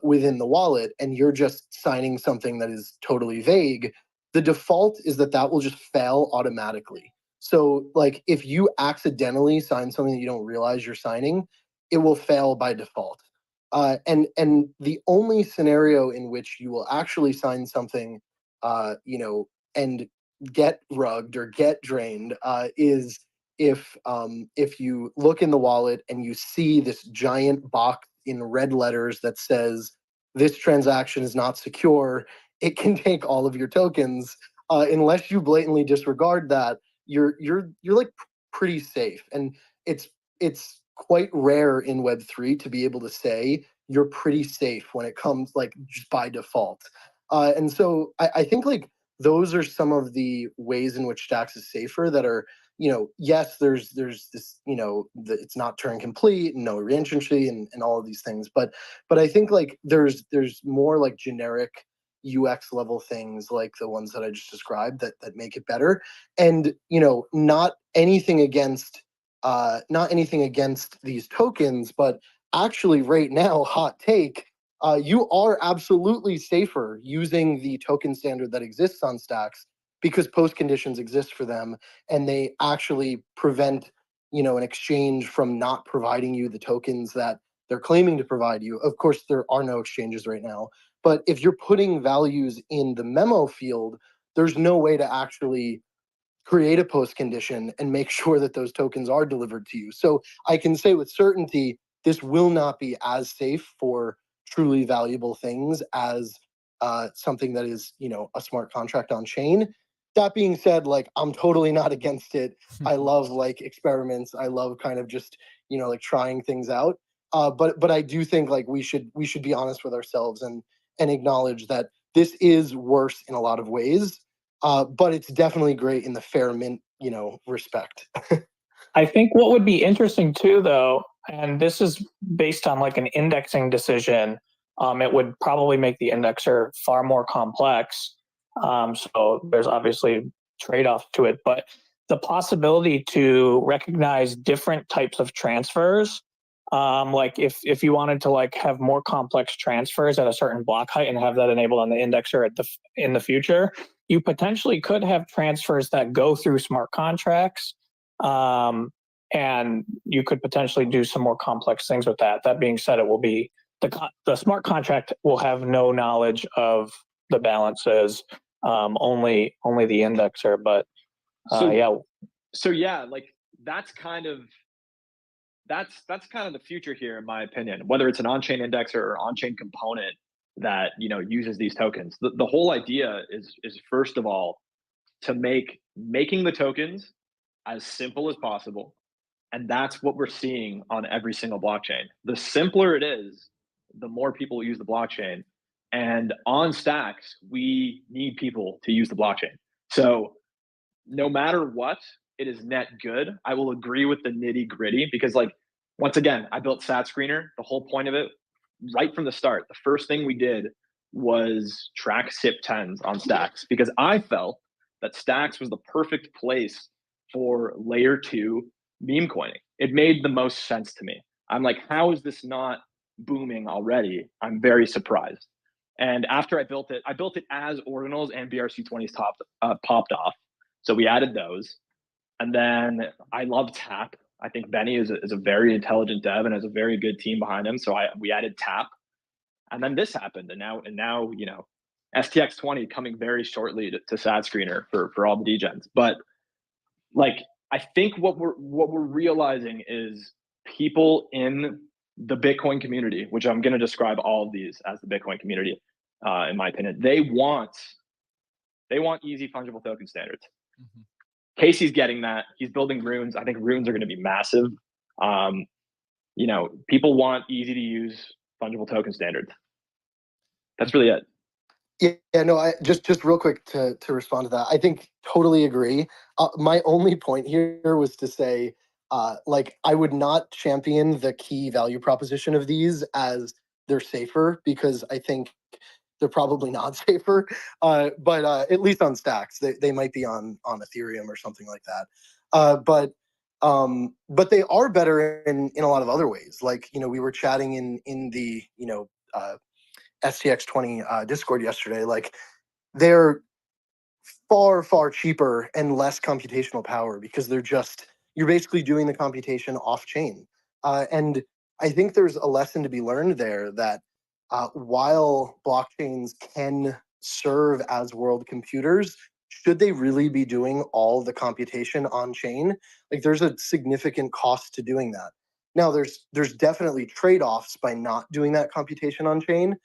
within the wallet, and you're just signing something that is totally vague. The default is that will just fail automatically. So like if you accidentally sign something that you don't realize you're signing, it will fail by default. And the only scenario in which you will actually sign something, and get rugged or get drained is if you look in the wallet and you see this giant box in red letters that says this transaction is not secure. It can take all of your tokens. Unless you blatantly disregard that, you're like pretty safe. And it's quite rare in Web3 to be able to say you're pretty safe when it comes like just by default. And so I think like those are some of the ways in which Stacks is safer that are yes, there's this, it's not Turing complete and no reentry and all of these things, but I think like there's more like generic UX level things like the ones that I just described that make it better. And not anything against these tokens, but actually right now, hot take, you are absolutely safer using the token standard that exists on Stacks because post conditions exist for them, and they actually prevent an exchange from not providing you the tokens that they're claiming to provide you. Of course, there are no exchanges right now, but if you're putting values in the memo field, there's no way to actually create a post condition and make sure that those tokens are delivered to you. So I can say with certainty, this will not be as safe for truly valuable things as something that is, a smart contract on chain. That being said, like, I'm totally not against it. I love like experiments. I love kind of just, like trying things out. But I do think like we should be honest with ourselves and acknowledge that this is worse in a lot of ways. But it's definitely great in the fair mint, respect. I think what would be interesting too, though, and this is based on like an indexing decision, it would probably make the indexer far more complex. So there's obviously trade-offs to it, but the possibility to recognize different types of transfers, like if you wanted to like have more complex transfers at a certain block height and have that enabled on the indexer in the future, you potentially could have transfers that go through smart contracts. And you could potentially do some more complex things with that. That being said, it will be the smart contract will have no knowledge of the balances, only the indexer. But So yeah, like that's kind of the future here, in my opinion. Whether it's an on-chain indexer or on-chain component that uses these tokens, the whole idea is first of all to making the tokens as simple as possible. And that's what we're seeing on every single blockchain. The simpler it is, the more people use the blockchain. And on Stacks, we need people to use the blockchain. So no matter what, it is net good. I will agree with the nitty gritty because, like, once again, I built Sat Screener. The whole point of it, right from the start, the first thing we did was track SIP10s on Stacks because I felt that Stacks was the perfect place for layer 2 meme coining. It made the most sense to me. I'm like, how is this not booming already? I'm very surprised. And after I built it as ordinals and BRC20s popped off. So we added those. And then I love Tap. I think Benny is a very intelligent dev and has a very good team behind him. So we added Tap. And then this happened. And now STX-20 coming very shortly to Sat Screener for all the degens. But like, I think what we're realizing is people in the Bitcoin community, which I'm going to describe all of these as the Bitcoin community, in my opinion, they want easy fungible token standards. Mm-hmm. Casey's getting that. He's building runes. I think runes are going to be massive. People want easy to use fungible token standards. That's really it. Yeah, no, I just real quick to respond to that. I think totally agree. My only point here was to say, like, I would not champion the key value proposition of these as they're safer because I think they're probably not safer. But at least on Stacks, they might be on Ethereum or something like that. But they are better in a lot of other ways. Like, we were chatting in the STX-20 Discord yesterday. Like, they're far, far cheaper and less computational power because you're basically doing the computation off chain. And I think there's a lesson to be learned there that while blockchains can serve as world computers, should they really be doing all the computation on chain? Like, there's a significant cost to doing that. Now, there's definitely trade-offs by not doing that computation on chain,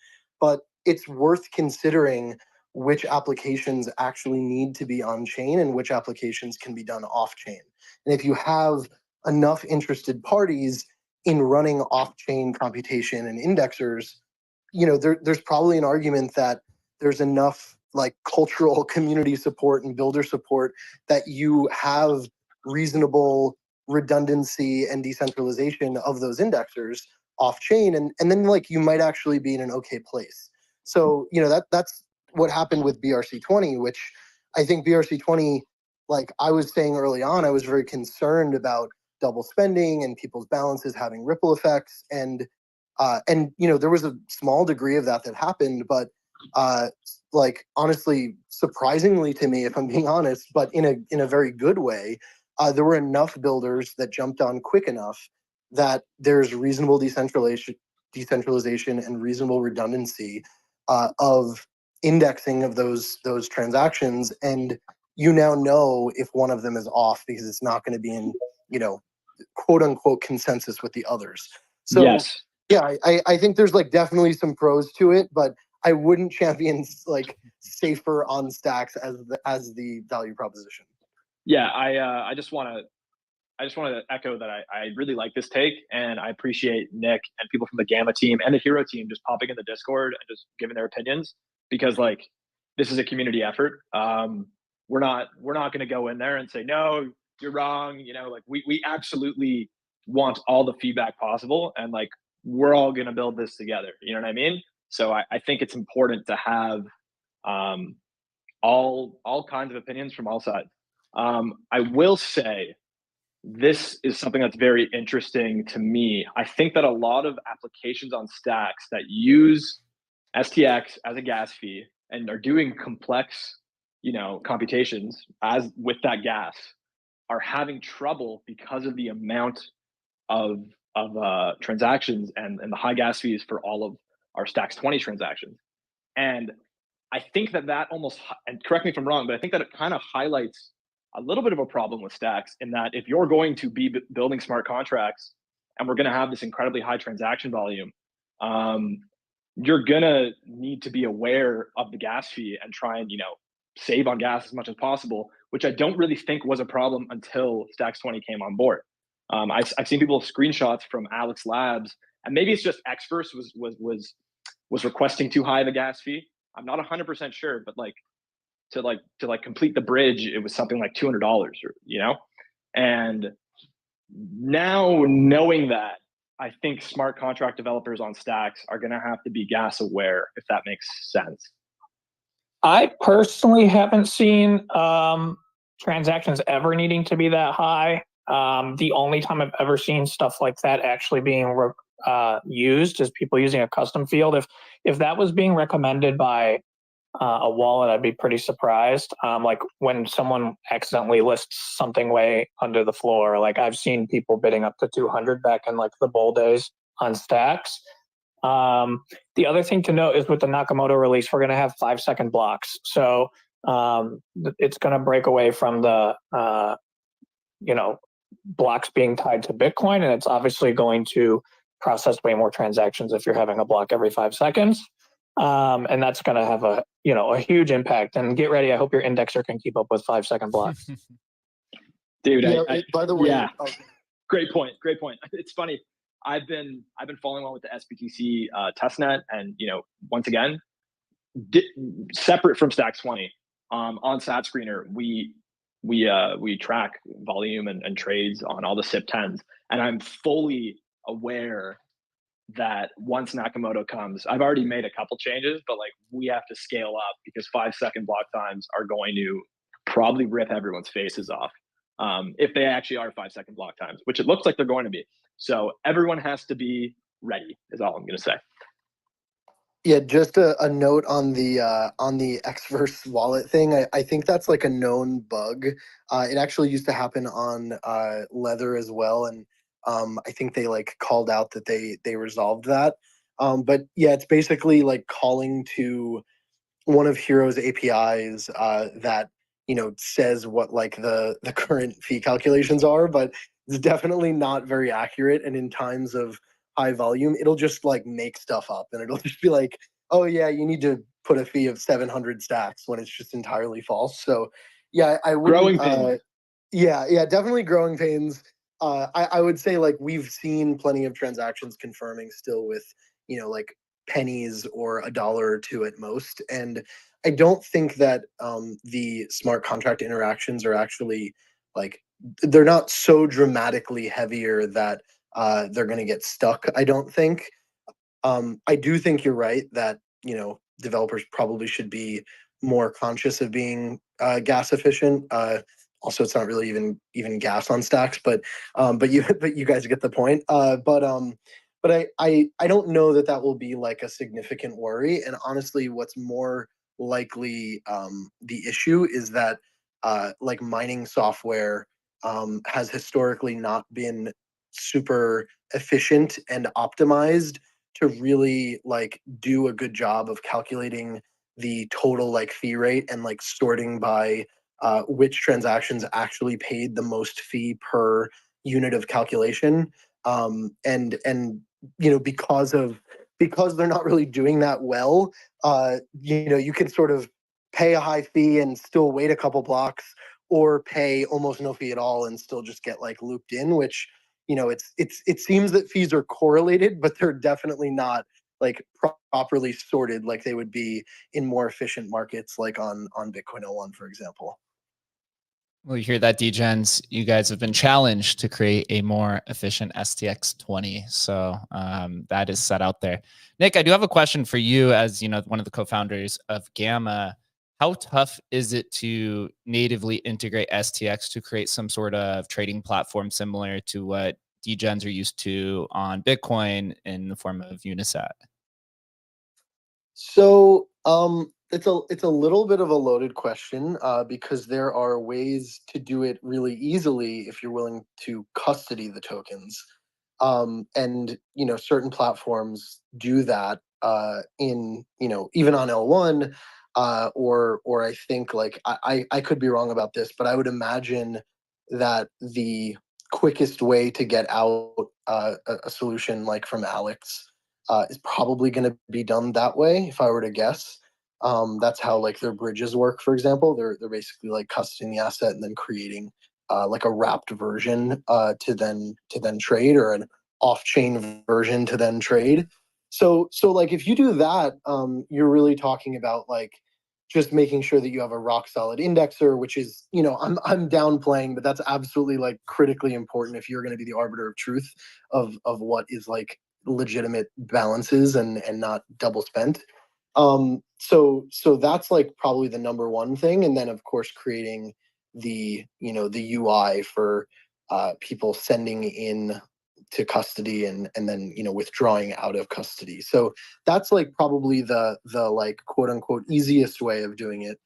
but it's worth considering which applications actually need to be on chain and which applications can be done off chain. And if you have enough interested parties in running off chain computation and indexers, there's probably an argument that there's enough like cultural community support and builder support that you have reasonable redundancy and decentralization of those indexers off chain, and then like you might actually be in an okay place. So that's what happened with BRC20, which I think BRC20, like I was saying early on, I was very concerned about double spending and people's balances having ripple effects, and there was a small degree of that happened, but like honestly, surprisingly to me, if I'm being honest, but in a very good way, there were enough builders that jumped on quick enough that there's reasonable decentralization and reasonable redundancy of indexing of those transactions, and you now know if one of them is off because it's not going to be in quote unquote consensus with the others. So Yes. yeah, I think there's like definitely some pros to it, but I wouldn't champion like safer on stacks as the value proposition. Yeah, I just want to echo that I really like this take, and I appreciate Nick and people from the Gamma team and the Hero team just popping in the Discord and just giving their opinions, because like this is a community effort. We're not going to go in there and say no, you're wrong. Like we absolutely want all the feedback possible, and like we're all going to build this together. You know what I mean? So I think it's important to have all kinds of opinions from all sides. I will say this is something that's very interesting to me. I think that a lot of applications on stacks that use STX as a gas fee and are doing complex, computations as with that gas are having trouble because of the amount of transactions and the high gas fees for all of our STX-20 transactions. And I think that almost, and correct me if I'm wrong, but I think that it kind of highlights a little bit of a problem with stacks, in that if you're going to be building smart contracts and we're going to have this incredibly high transaction volume, you're going to need to be aware of the gas fee and try and, save on gas as much as possible, which I don't really think was a problem until STX-20 came on board. I've seen people screenshots from Alex Labs, and maybe it's just Xverse was requesting too high of a gas fee. I'm not 100% sure, but to complete the bridge, it was something like $200, and now knowing that, I think smart contract developers on stacks are going to have to be gas aware, if that makes sense. I personally haven't seen transactions ever needing to be that high. The only time I've ever seen stuff like that actually being used is people using a custom field. If that was being recommended by a wallet, I'd be pretty surprised. Like when someone accidentally lists something way under the floor, like I've seen people bidding up to 200 back in like the bull days on stacks. The other thing to note is with the Nakamoto release, we're going to have 5-second blocks. So it's going to break away from the, blocks being tied to Bitcoin. And it's obviously going to process way more transactions if you're having a block every 5 seconds. And that's going to have a huge impact. And get ready. I hope your indexer can keep up with 5-second blocks. Dude, yeah, by the way, yeah. Great point. It's funny. I've been following along with the SBTC testnet, and once again, separate from STX-20, on Sat Screener, we track volume and trades on all the SIP10s, and I'm fully aware that once Nakamoto comes, I've already made a couple changes, but like we have to scale up because 5-second block times are going to probably rip everyone's faces off. If they actually are 5-second block times, which it looks like they're going to be. So everyone has to be ready, is all I'm going to say. Yeah, just a note on the Xverse wallet thing. I think that's like a known bug. It actually used to happen on Leather as well, and I think they like called out that they resolved that. But yeah, it's basically like calling to one of Hero's APIs that says what like the current fee calculations are, but it's definitely not very accurate. And in times of high volume, it'll just like make stuff up, and it'll just be like, oh yeah, you need to put a fee of 700 stacks when it's just entirely false. So yeah, I would growing pains. Yeah, definitely growing pains. I would say like we've seen plenty of transactions confirming still with like pennies or $1 or $2 at most, and I don't think that the smart contract interactions are actually like they're not so dramatically heavier that they're going to get stuck, I don't think. I do think you're right that, you know, developers probably should be more conscious of being gas efficient. Also, it's not really even gas on stacks, but you guys get the point. But I don't know that that will be like a significant worry. And honestly, what's more likely the issue is that like mining software has historically not been super efficient and optimized to really like do a good job of calculating the total like fee rate and like sorting by which transactions actually paid the most fee per unit of calculation. And you know, because they're not really doing that well, you know, you can sort of pay a high fee and still wait a couple blocks, or pay almost no fee at all and still just get like looped in, which, you know, it seems that fees are correlated, but they're definitely not like properly sorted like they would be in more efficient markets like on Bitcoin 01, for example. Well, you hear that, Degens. You guys have been challenged to create a more efficient STX-20. So that is set out there. Nick, I do have a question for you as, you know, one of the co-founders of Gamma. How tough is it to natively integrate STX to create some sort of trading platform similar to what Degens are used to on Bitcoin in the form of Unisat? So it's a little bit of a loaded question because there are ways to do it really easily if you're willing to custody the tokens. And you know, certain platforms do that in, you know, even on L1, or I think like I could be wrong about this, but I would imagine that the quickest way to get out a solution like from Alex is probably going to be done that way, if I were to guess. That's how like their bridges work, for example. They're basically like custodying the asset and then creating like a wrapped version to then trade, or an off-chain version to then trade. So like if you do that, you're really talking about like just making sure that you have a rock solid indexer, which is, you know, I'm downplaying, but that's absolutely like critically important if you're going to be the arbiter of truth of what is like legitimate balances and not double spent. So that's like probably the number one thing, and then of course creating the, you know, the UI for people sending in to custody and then, you know, withdrawing out of custody. So that's like probably the like quote unquote easiest way of doing it.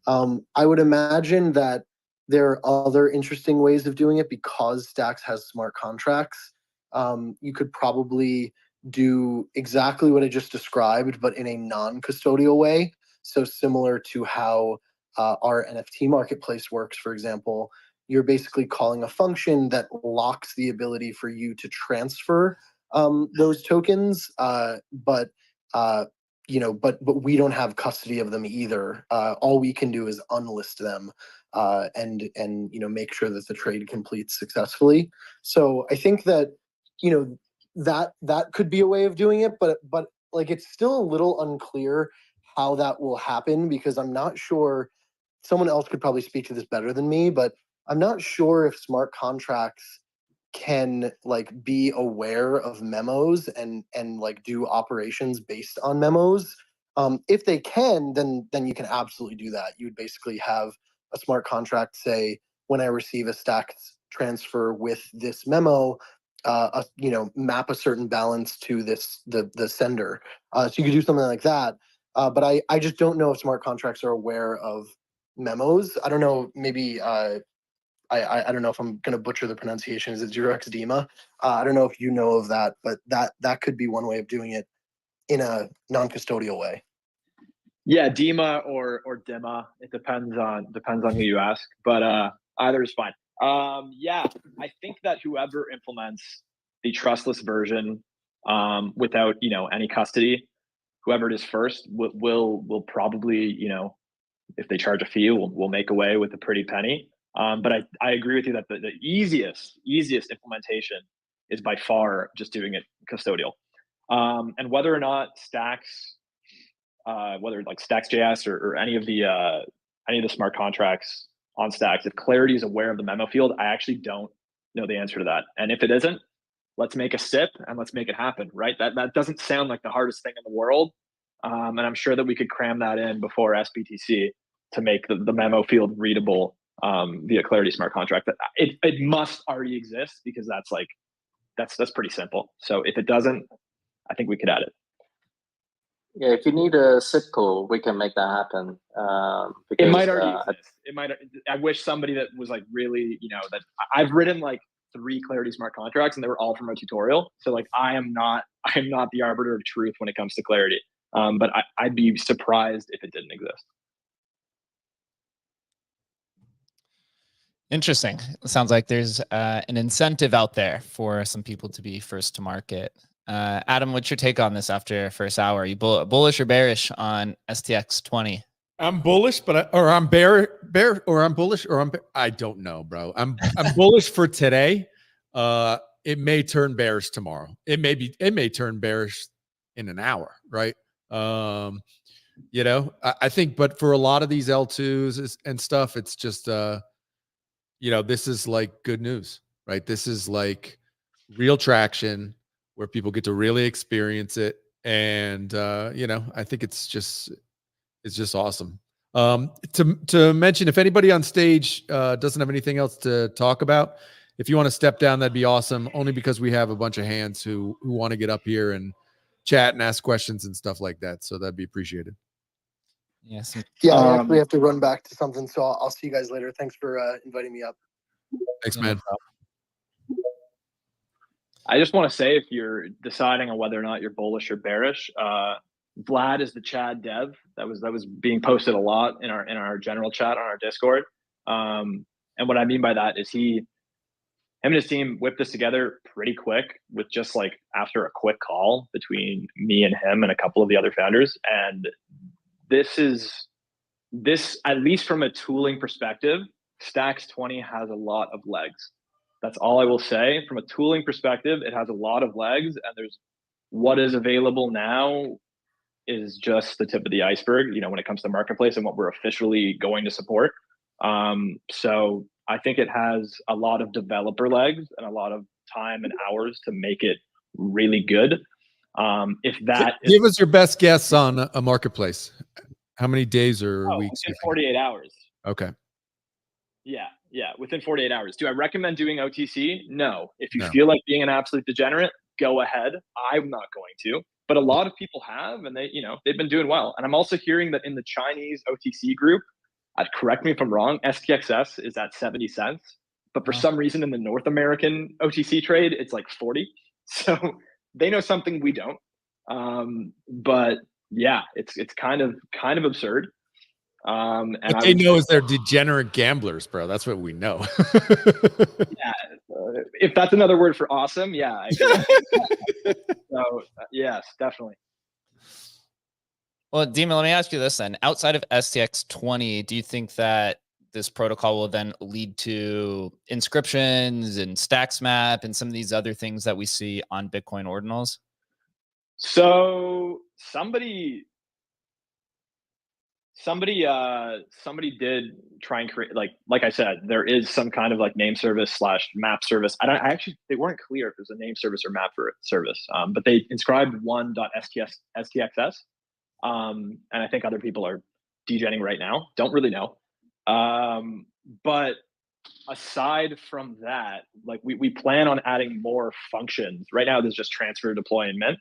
I would imagine that there are other interesting ways of doing it because Stacks has smart contracts. You could probably do exactly what I just described, but in a non-custodial way. So similar to how our NFT marketplace works, for example, you're basically calling a function that locks the ability for you to transfer those tokens, but you know, but we don't have custody of them either. All we can do is unlist them and you know, make sure that the trade completes successfully. So I think that, you know, that could be a way of doing it, but like it's still a little unclear how that will happen, because I'm not sure. Someone else could probably speak to this better than me, but I'm not sure if smart contracts can like be aware of memos and like do operations based on memos. If they can, then you can absolutely do that. You would basically have a smart contract say, when I receive a stacked transfer with this memo, you know, map a certain balance to this the sender. So you could do something like that. But I just don't know if smart contracts are aware of memos. I don't know. Maybe I don't know if I'm gonna butcher the pronunciation. Is it 0xDEMA? I don't know if you know of that, but that could be one way of doing it in a non-custodial way. Yeah, Dima or Dima. It depends on who you ask, but either is fine. Yeah, I think that whoever implements the trustless version without, you know, any custody, whoever it is first will probably, you know, if they charge a fee, will make away with a pretty penny. But I agree with you that the easiest implementation is by far just doing it custodial. And whether or not Stacks, whether like Stacks.js or any of the smart contracts on Stacks. If Clarity is aware of the memo field, I actually don't know the answer to that. And if it isn't, let's make a SIP and let's make it happen, right? That doesn't sound like the hardest thing in the world. And I'm sure that we could cram that in before SBTC to make the memo field readable via Clarity smart contract. It must already exist, because that's pretty simple. So if it doesn't, I think we could add it. Yeah, if you need a SIP pool, we can make that happen. It might already exist. It might. I wish somebody that was like really, that I've written like 3 Clarity smart contracts, and they were all from a tutorial. So like I am not the arbiter of truth when it comes to Clarity. But I'd be surprised if it didn't exist. Interesting. It sounds like there's an incentive out there for some people to be first to market. Adam, what's your take on this after first hour? Are you bullish or bearish on STX-20? I'm bullish, but I'm bullish, or I don't know, bro. I'm bullish for today. It may turn bearish tomorrow. It may turn bearish in an hour, right? I think, but for a lot of these L2s and stuff, it's just this is like good news, right? This is like real traction where people get to really experience it. And, I think it's just awesome. To mention, if anybody on stage doesn't have anything else to talk about, if you want to step down, that'd be awesome. Only because we have a bunch of hands who want to get up here and chat and ask questions and stuff like that. So that'd be appreciated. Yes. Yeah, I actually have to run back to something. So I'll see you guys later. Thanks for inviting me up. Thanks, man. I just want to say, if you're deciding on whether or not you're bullish or bearish, Vlad is the Chad dev that was being posted a lot in our general chat on our Discord. And what I mean by that is him and his team whipped this together pretty quick, with just like after a quick call between me and him and a couple of the other founders. And this, at least from a tooling perspective, Stacks-20 has a lot of legs. That's all I will say. From a tooling perspective, it has a lot of legs, and what is available now is just the tip of the iceberg, when it comes to marketplace and what we're officially going to support. So I think it has a lot of developer legs and a lot of time and hours to make it really good. Give us your best guess on a marketplace. How many days or weeks? Within 48 hours. Okay. Yeah, within 48 hours. Do I recommend doing OTC? No. If you feel like being an absolute degenerate, go ahead. I'm not going to, but a lot of people have, and they've been doing well. And I'm also hearing that in the Chinese OTC group, correct me if I'm wrong, STXS is at 70 cents, but for some reason in the North American OTC trade, it's like 40. So they know something we don't. But yeah, it's kind of absurd. And what they know is they're degenerate gamblers, bro. That's what we know. Yeah, if that's another word for awesome, yeah. So yes, definitely. Well, Dima, let me ask you this then. Outside of STX-20, do you think that this protocol will then lead to inscriptions and StacksMap and some of these other things that we see on Bitcoin ordinals? So somebody did try and create, like I said, there is some kind of like name service / map service. They weren't clear if it was a name service or map service, but they inscribed 1.stxs. And I think other people are degenning right now. Don't really know. But aside from that, like we plan on adding more functions. Right now, there's just transfer, deploy, and mint.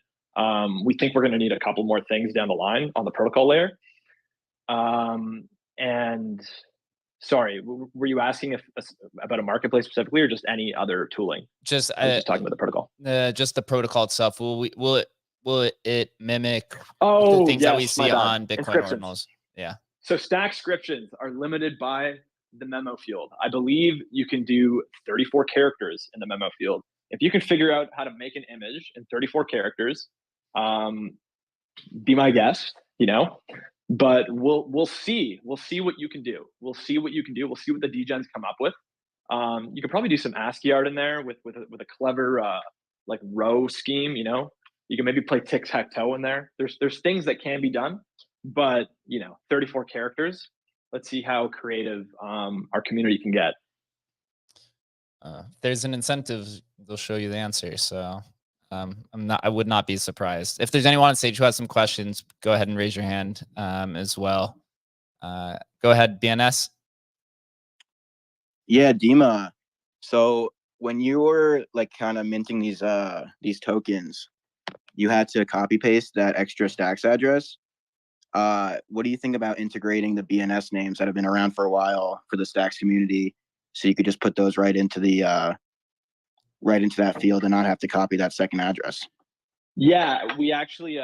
We think we're going to need a couple more things down the line on the protocol layer. And sorry, were you asking about a marketplace specifically, or just any other tooling? Just talking about the protocol. Just the protocol itself. Will it mimic the things that we see on Bitcoin ordinals? Yeah. So Stackscriptions are limited by the memo field. I believe you can do 34 characters in the memo field. If you can figure out how to make an image in 34 characters, be my guest, but we'll see what you can do. We'll see what the degens come up with. You could probably do some ASCII art in there with a clever like row scheme. You can maybe play tic-tac-toe in there. There's things that can be done, but 34 characters. let's see how creative our community can get. If there's an incentive, they'll show you the answer. So I would not be surprised. If there's anyone on stage who has some questions, go ahead and raise your hand as well. Go ahead, BNS. Yeah, Dima. So when you were like kind of minting these tokens, you had to copy paste that extra stacks address. What do you think about integrating the BNS names that have been around for a while for the stacks community, so you could just put those right into that field and not have to copy that second address? Yeah, we actually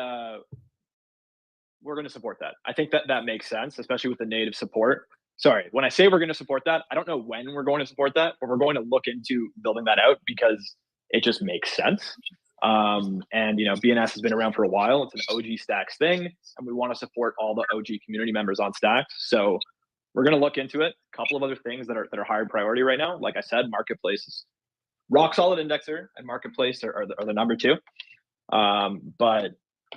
we're going to support that. I think that makes sense, especially with the native support. Sorry, when I say we're going to support that, I don't know when we're going to support that, but we're going to look into building that out because it just makes sense. And BNS has been around for a while. It's an OG Stacks thing, and we want to support all the OG community members on Stacks. So we're going to look into it. A couple of other things that are higher priority right now. Like I said, Marketplace is rock solid indexer, and Marketplace are the number two. But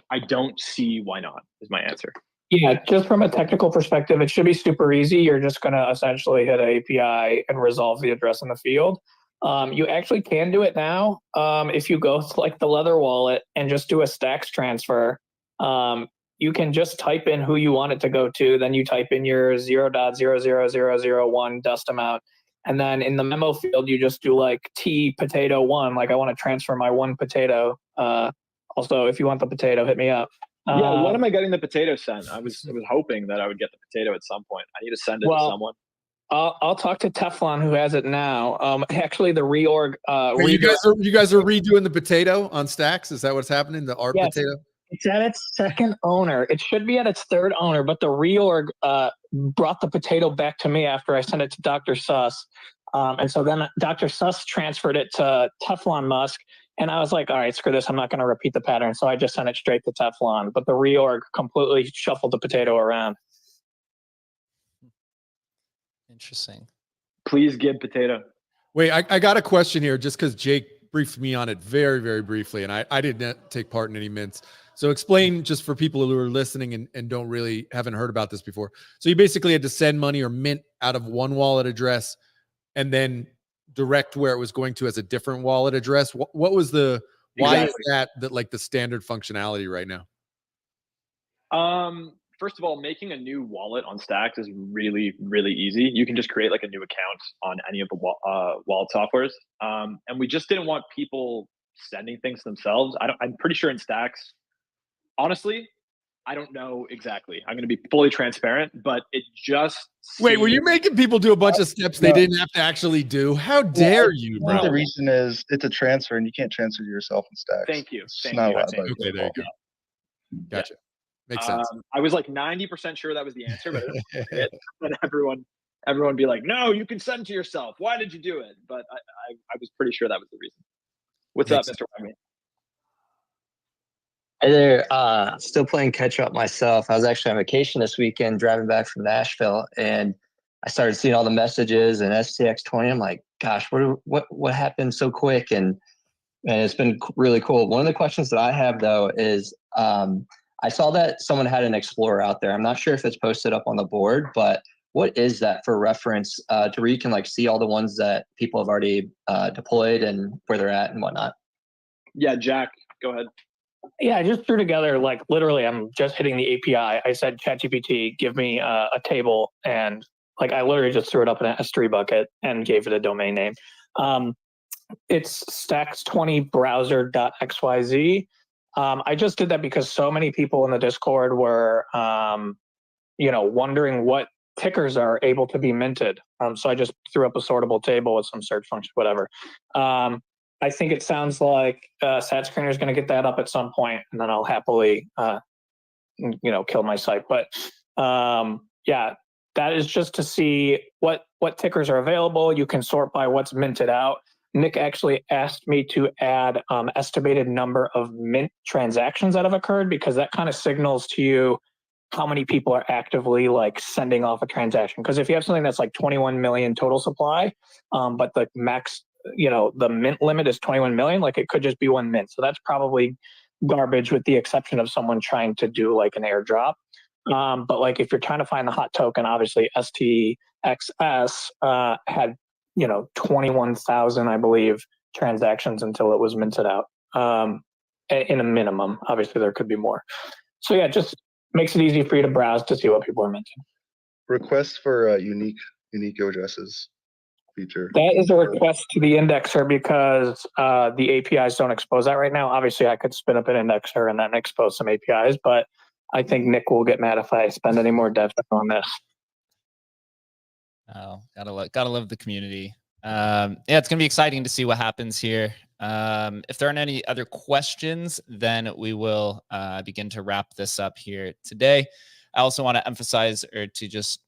I don't see why not, is my answer. Yeah, just from a technical perspective, it should be super easy. You're just going to essentially hit an API and resolve the address in the field. You actually can do it now. If you go to like the Leather wallet and just do a Stacks transfer, you can just type in who you want it to go to. Then you type in your 0.00001 dust amount. And then in the memo field, you just do like T potato 1, like I want to transfer my 1 potato. Also, if you want the potato, hit me up. Yeah, when am I getting the potato sent? I was hoping that I would get the potato at some point. I need to send it to someone. I'll talk to Teflon, who has it now. Actually, the reorg. You guys are redoing the potato on Stacks. Is that what's happening? The art potato. It's at its second owner. It should be at its third owner, but the reorg brought the potato back to me after I sent it to Dr. Suss. And so then Dr. Suss transferred it to Teflon Musk. And I was like, all right, screw this. I'm not going to repeat the pattern. So I just sent it straight to Teflon. But the reorg completely shuffled the potato around. Interesting. Please give potato. Wait, I got a question here just because Jake briefed me on it very, very briefly. And I didn't take part in any mints. So explain just for people who are listening and haven't heard about this before. So you basically had to send money or mint out of one wallet address and then direct where it was going to as a different wallet address. What was why is that like the standard functionality right now? First of all, making a new wallet on Stacks is really, really easy. You can just create like a new account on any of the wallet softwares. And we just didn't want people sending things themselves. I'm pretty sure in Stacks, honestly, I don't know exactly. I'm going to be fully transparent, but it just wait. Were you making people do a bunch of steps they didn't have to actually do? How dare you, bro? The reason is it's a transfer, and you can't transfer to yourself in Stacks. Thank you. It's not allowed by okay, there you go. Gotcha. Makes sense. I was like 90% sure that was the answer, but and everyone be like, "No, you can send to yourself. Why did you do it?" But I was pretty sure that was the reason. What's up, Mr. Wagner? Hey there, still playing catch up myself. I was actually on vacation this weekend driving back from Nashville, and I started seeing all the messages and STX-20. I'm like, gosh, what happened so quick? And it's been really cool. One of the questions that I have though is I saw that someone had an Explorer out there. I'm not sure if it's posted up on the board, but what is that for reference to where you can like see all the ones that people have already deployed and where they're at and whatnot? Yeah, Jack, go ahead. Yeah, I just threw together, like literally I'm just hitting the API. I said, ChatGPT, give me a table. And like, I literally just threw it up in an S3 bucket and gave it a domain name. It's stacks20 browser.xyz. I just did that because so many people in the Discord were, wondering what tickers are able to be minted. So I just threw up a sortable table with some search function, whatever. I think it sounds like StatScreener is going to get that up at some point, and then I'll happily, kill my site. But yeah, that is just to see what tickers are available. You can sort by what's minted out. Nick actually asked me to add estimated number of mint transactions that have occurred, because that kind of signals to you how many people are actively like sending off a transaction. Because if you have something that's like 21 million total supply, but the max, the mint limit is 21 million, like it could just be one mint. So that's probably garbage, with the exception of someone trying to do like an airdrop. But like if you're trying to find the hot token, obviously STXS had 21,000, I believe, transactions until it was minted out. In a minimum, obviously there could be more. So yeah, just makes it easy for you to browse to see what people are minting. Requests for unique addresses feature. That is a request to the indexer because the APIs don't expose that right now. Obviously, I could spin up an indexer and then expose some APIs, but I think Nick will get mad if I spend any more dev on this. Oh, gotta love the community. Yeah, it's gonna be exciting to see what happens here. If there aren't any other questions, then we will begin to wrap this up here today. I also want to emphasize, or to just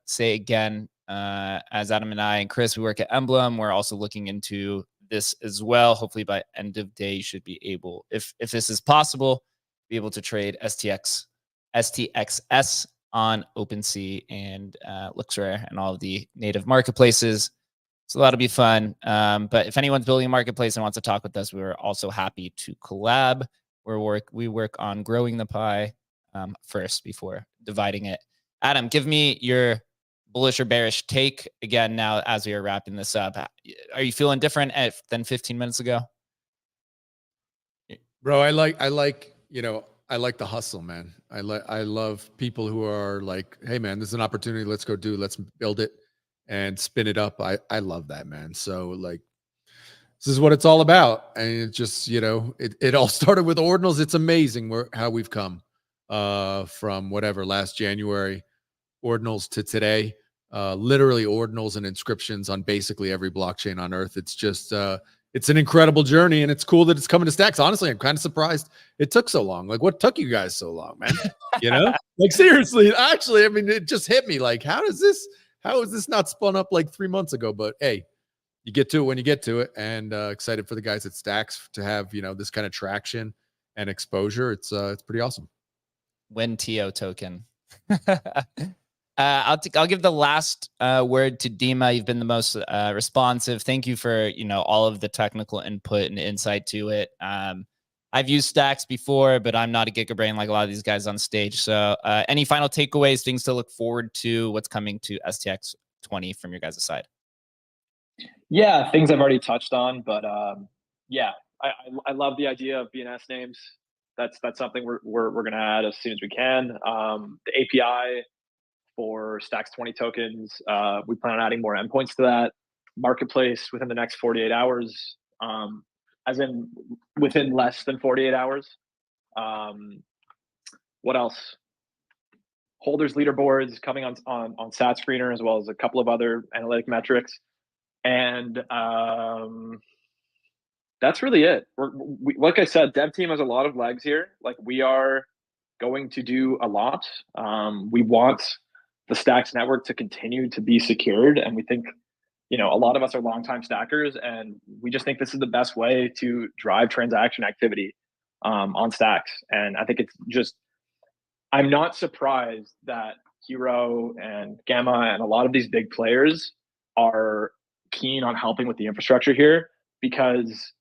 say again, as Adam and I and Chris, we work at Emblem. We're also looking into this as well. Hopefully by end of day, you should be able, if this is possible, be able to trade STXS on OpenSea and LooksRare and all of the native marketplaces. So that'll be fun. But if anyone's building a marketplace and wants to talk with us, we're also happy to collab. We work on growing the pie first before dividing it. Adam, give me your bullish or bearish take again now as we are wrapping this up. Are you feeling different than 15 minutes ago? Bro, I like the hustle, man. I love people who are like, hey man, this is an opportunity. Let's build it and spin it up. I love that, man. So like, this is what it's all about. And it just, it all started with ordinals. It's amazing how we've come from whatever last January ordinals to today. Literally ordinals and inscriptions on basically every blockchain on earth. It's just it's an incredible journey, and it's cool that it's coming to Stacks. Honestly, I'm kind of surprised it took so long. Like, what took you guys so long, man? Like seriously, actually, I mean, it just hit me. Like, how is this not spun up like 3 months ago? But hey, you get to it when you get to it, and excited for the guys at Stacks to have this kind of traction and exposure. It's pretty awesome. When TO token. I'll give the last word to Dima. You've been the most responsive. Thank you for all of the technical input and insight to it. I've used Stacks before, but I'm not a gigabrain like a lot of these guys on stage. So any final takeaways, things to look forward to, what's coming to STX-20 from your guys' side? Yeah, things I've already touched on, but yeah, I love the idea of BNS names. That's something we're going to add as soon as we can. The API for Stacks-20 tokens, we plan on adding more endpoints to that marketplace within the next 48 hours, as in within less than 48 hours. What else? Holders leaderboards coming on StatScreener, as well as a couple of other analytic metrics. And that's really it. We, like I said, dev team has a lot of legs here. Like, we are going to do a lot. We want the Stacks network to continue to be secured, and we think a lot of us are longtime stackers, and we just think this is the best way to drive transaction activity on Stacks. And I think it's just, I'm not surprised that Hero and Gamma and a lot of these big players are keen on helping with the infrastructure here, because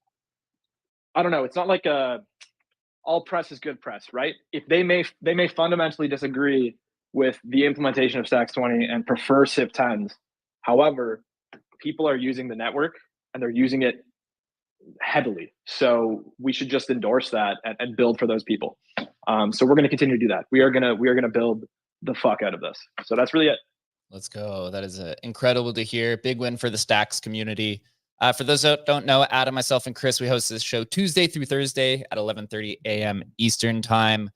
I don't know, it's not like all press is good press, right? If they may fundamentally disagree with the implementation of Stacks-20 and prefer CIP10s. However, people are using the network and they're using it heavily. So we should just endorse that and build for those people. So we're going to continue to do that. We are going to build the fuck out of this. So that's really it. Let's go. That is incredible to hear. Big win for the Stacks community. For those that don't know, Adam, myself, and Chris, we host this show Tuesday through Thursday at 11:30 a.m. Eastern time.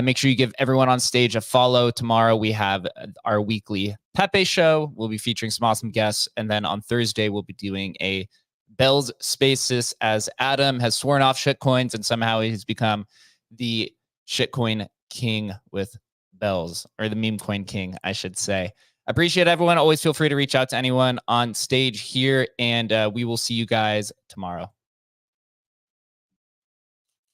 Make sure you give everyone on stage a follow. Tomorrow we have our weekly Pepe show. We'll be featuring some awesome guests. And then on Thursday, we'll be doing a Bell's Spaces, as Adam has sworn off shitcoins and somehow he's become the shitcoin king with Bells, or the meme coin king, I should say. Appreciate everyone. Always feel free to reach out to anyone on stage here, and we will see you guys tomorrow.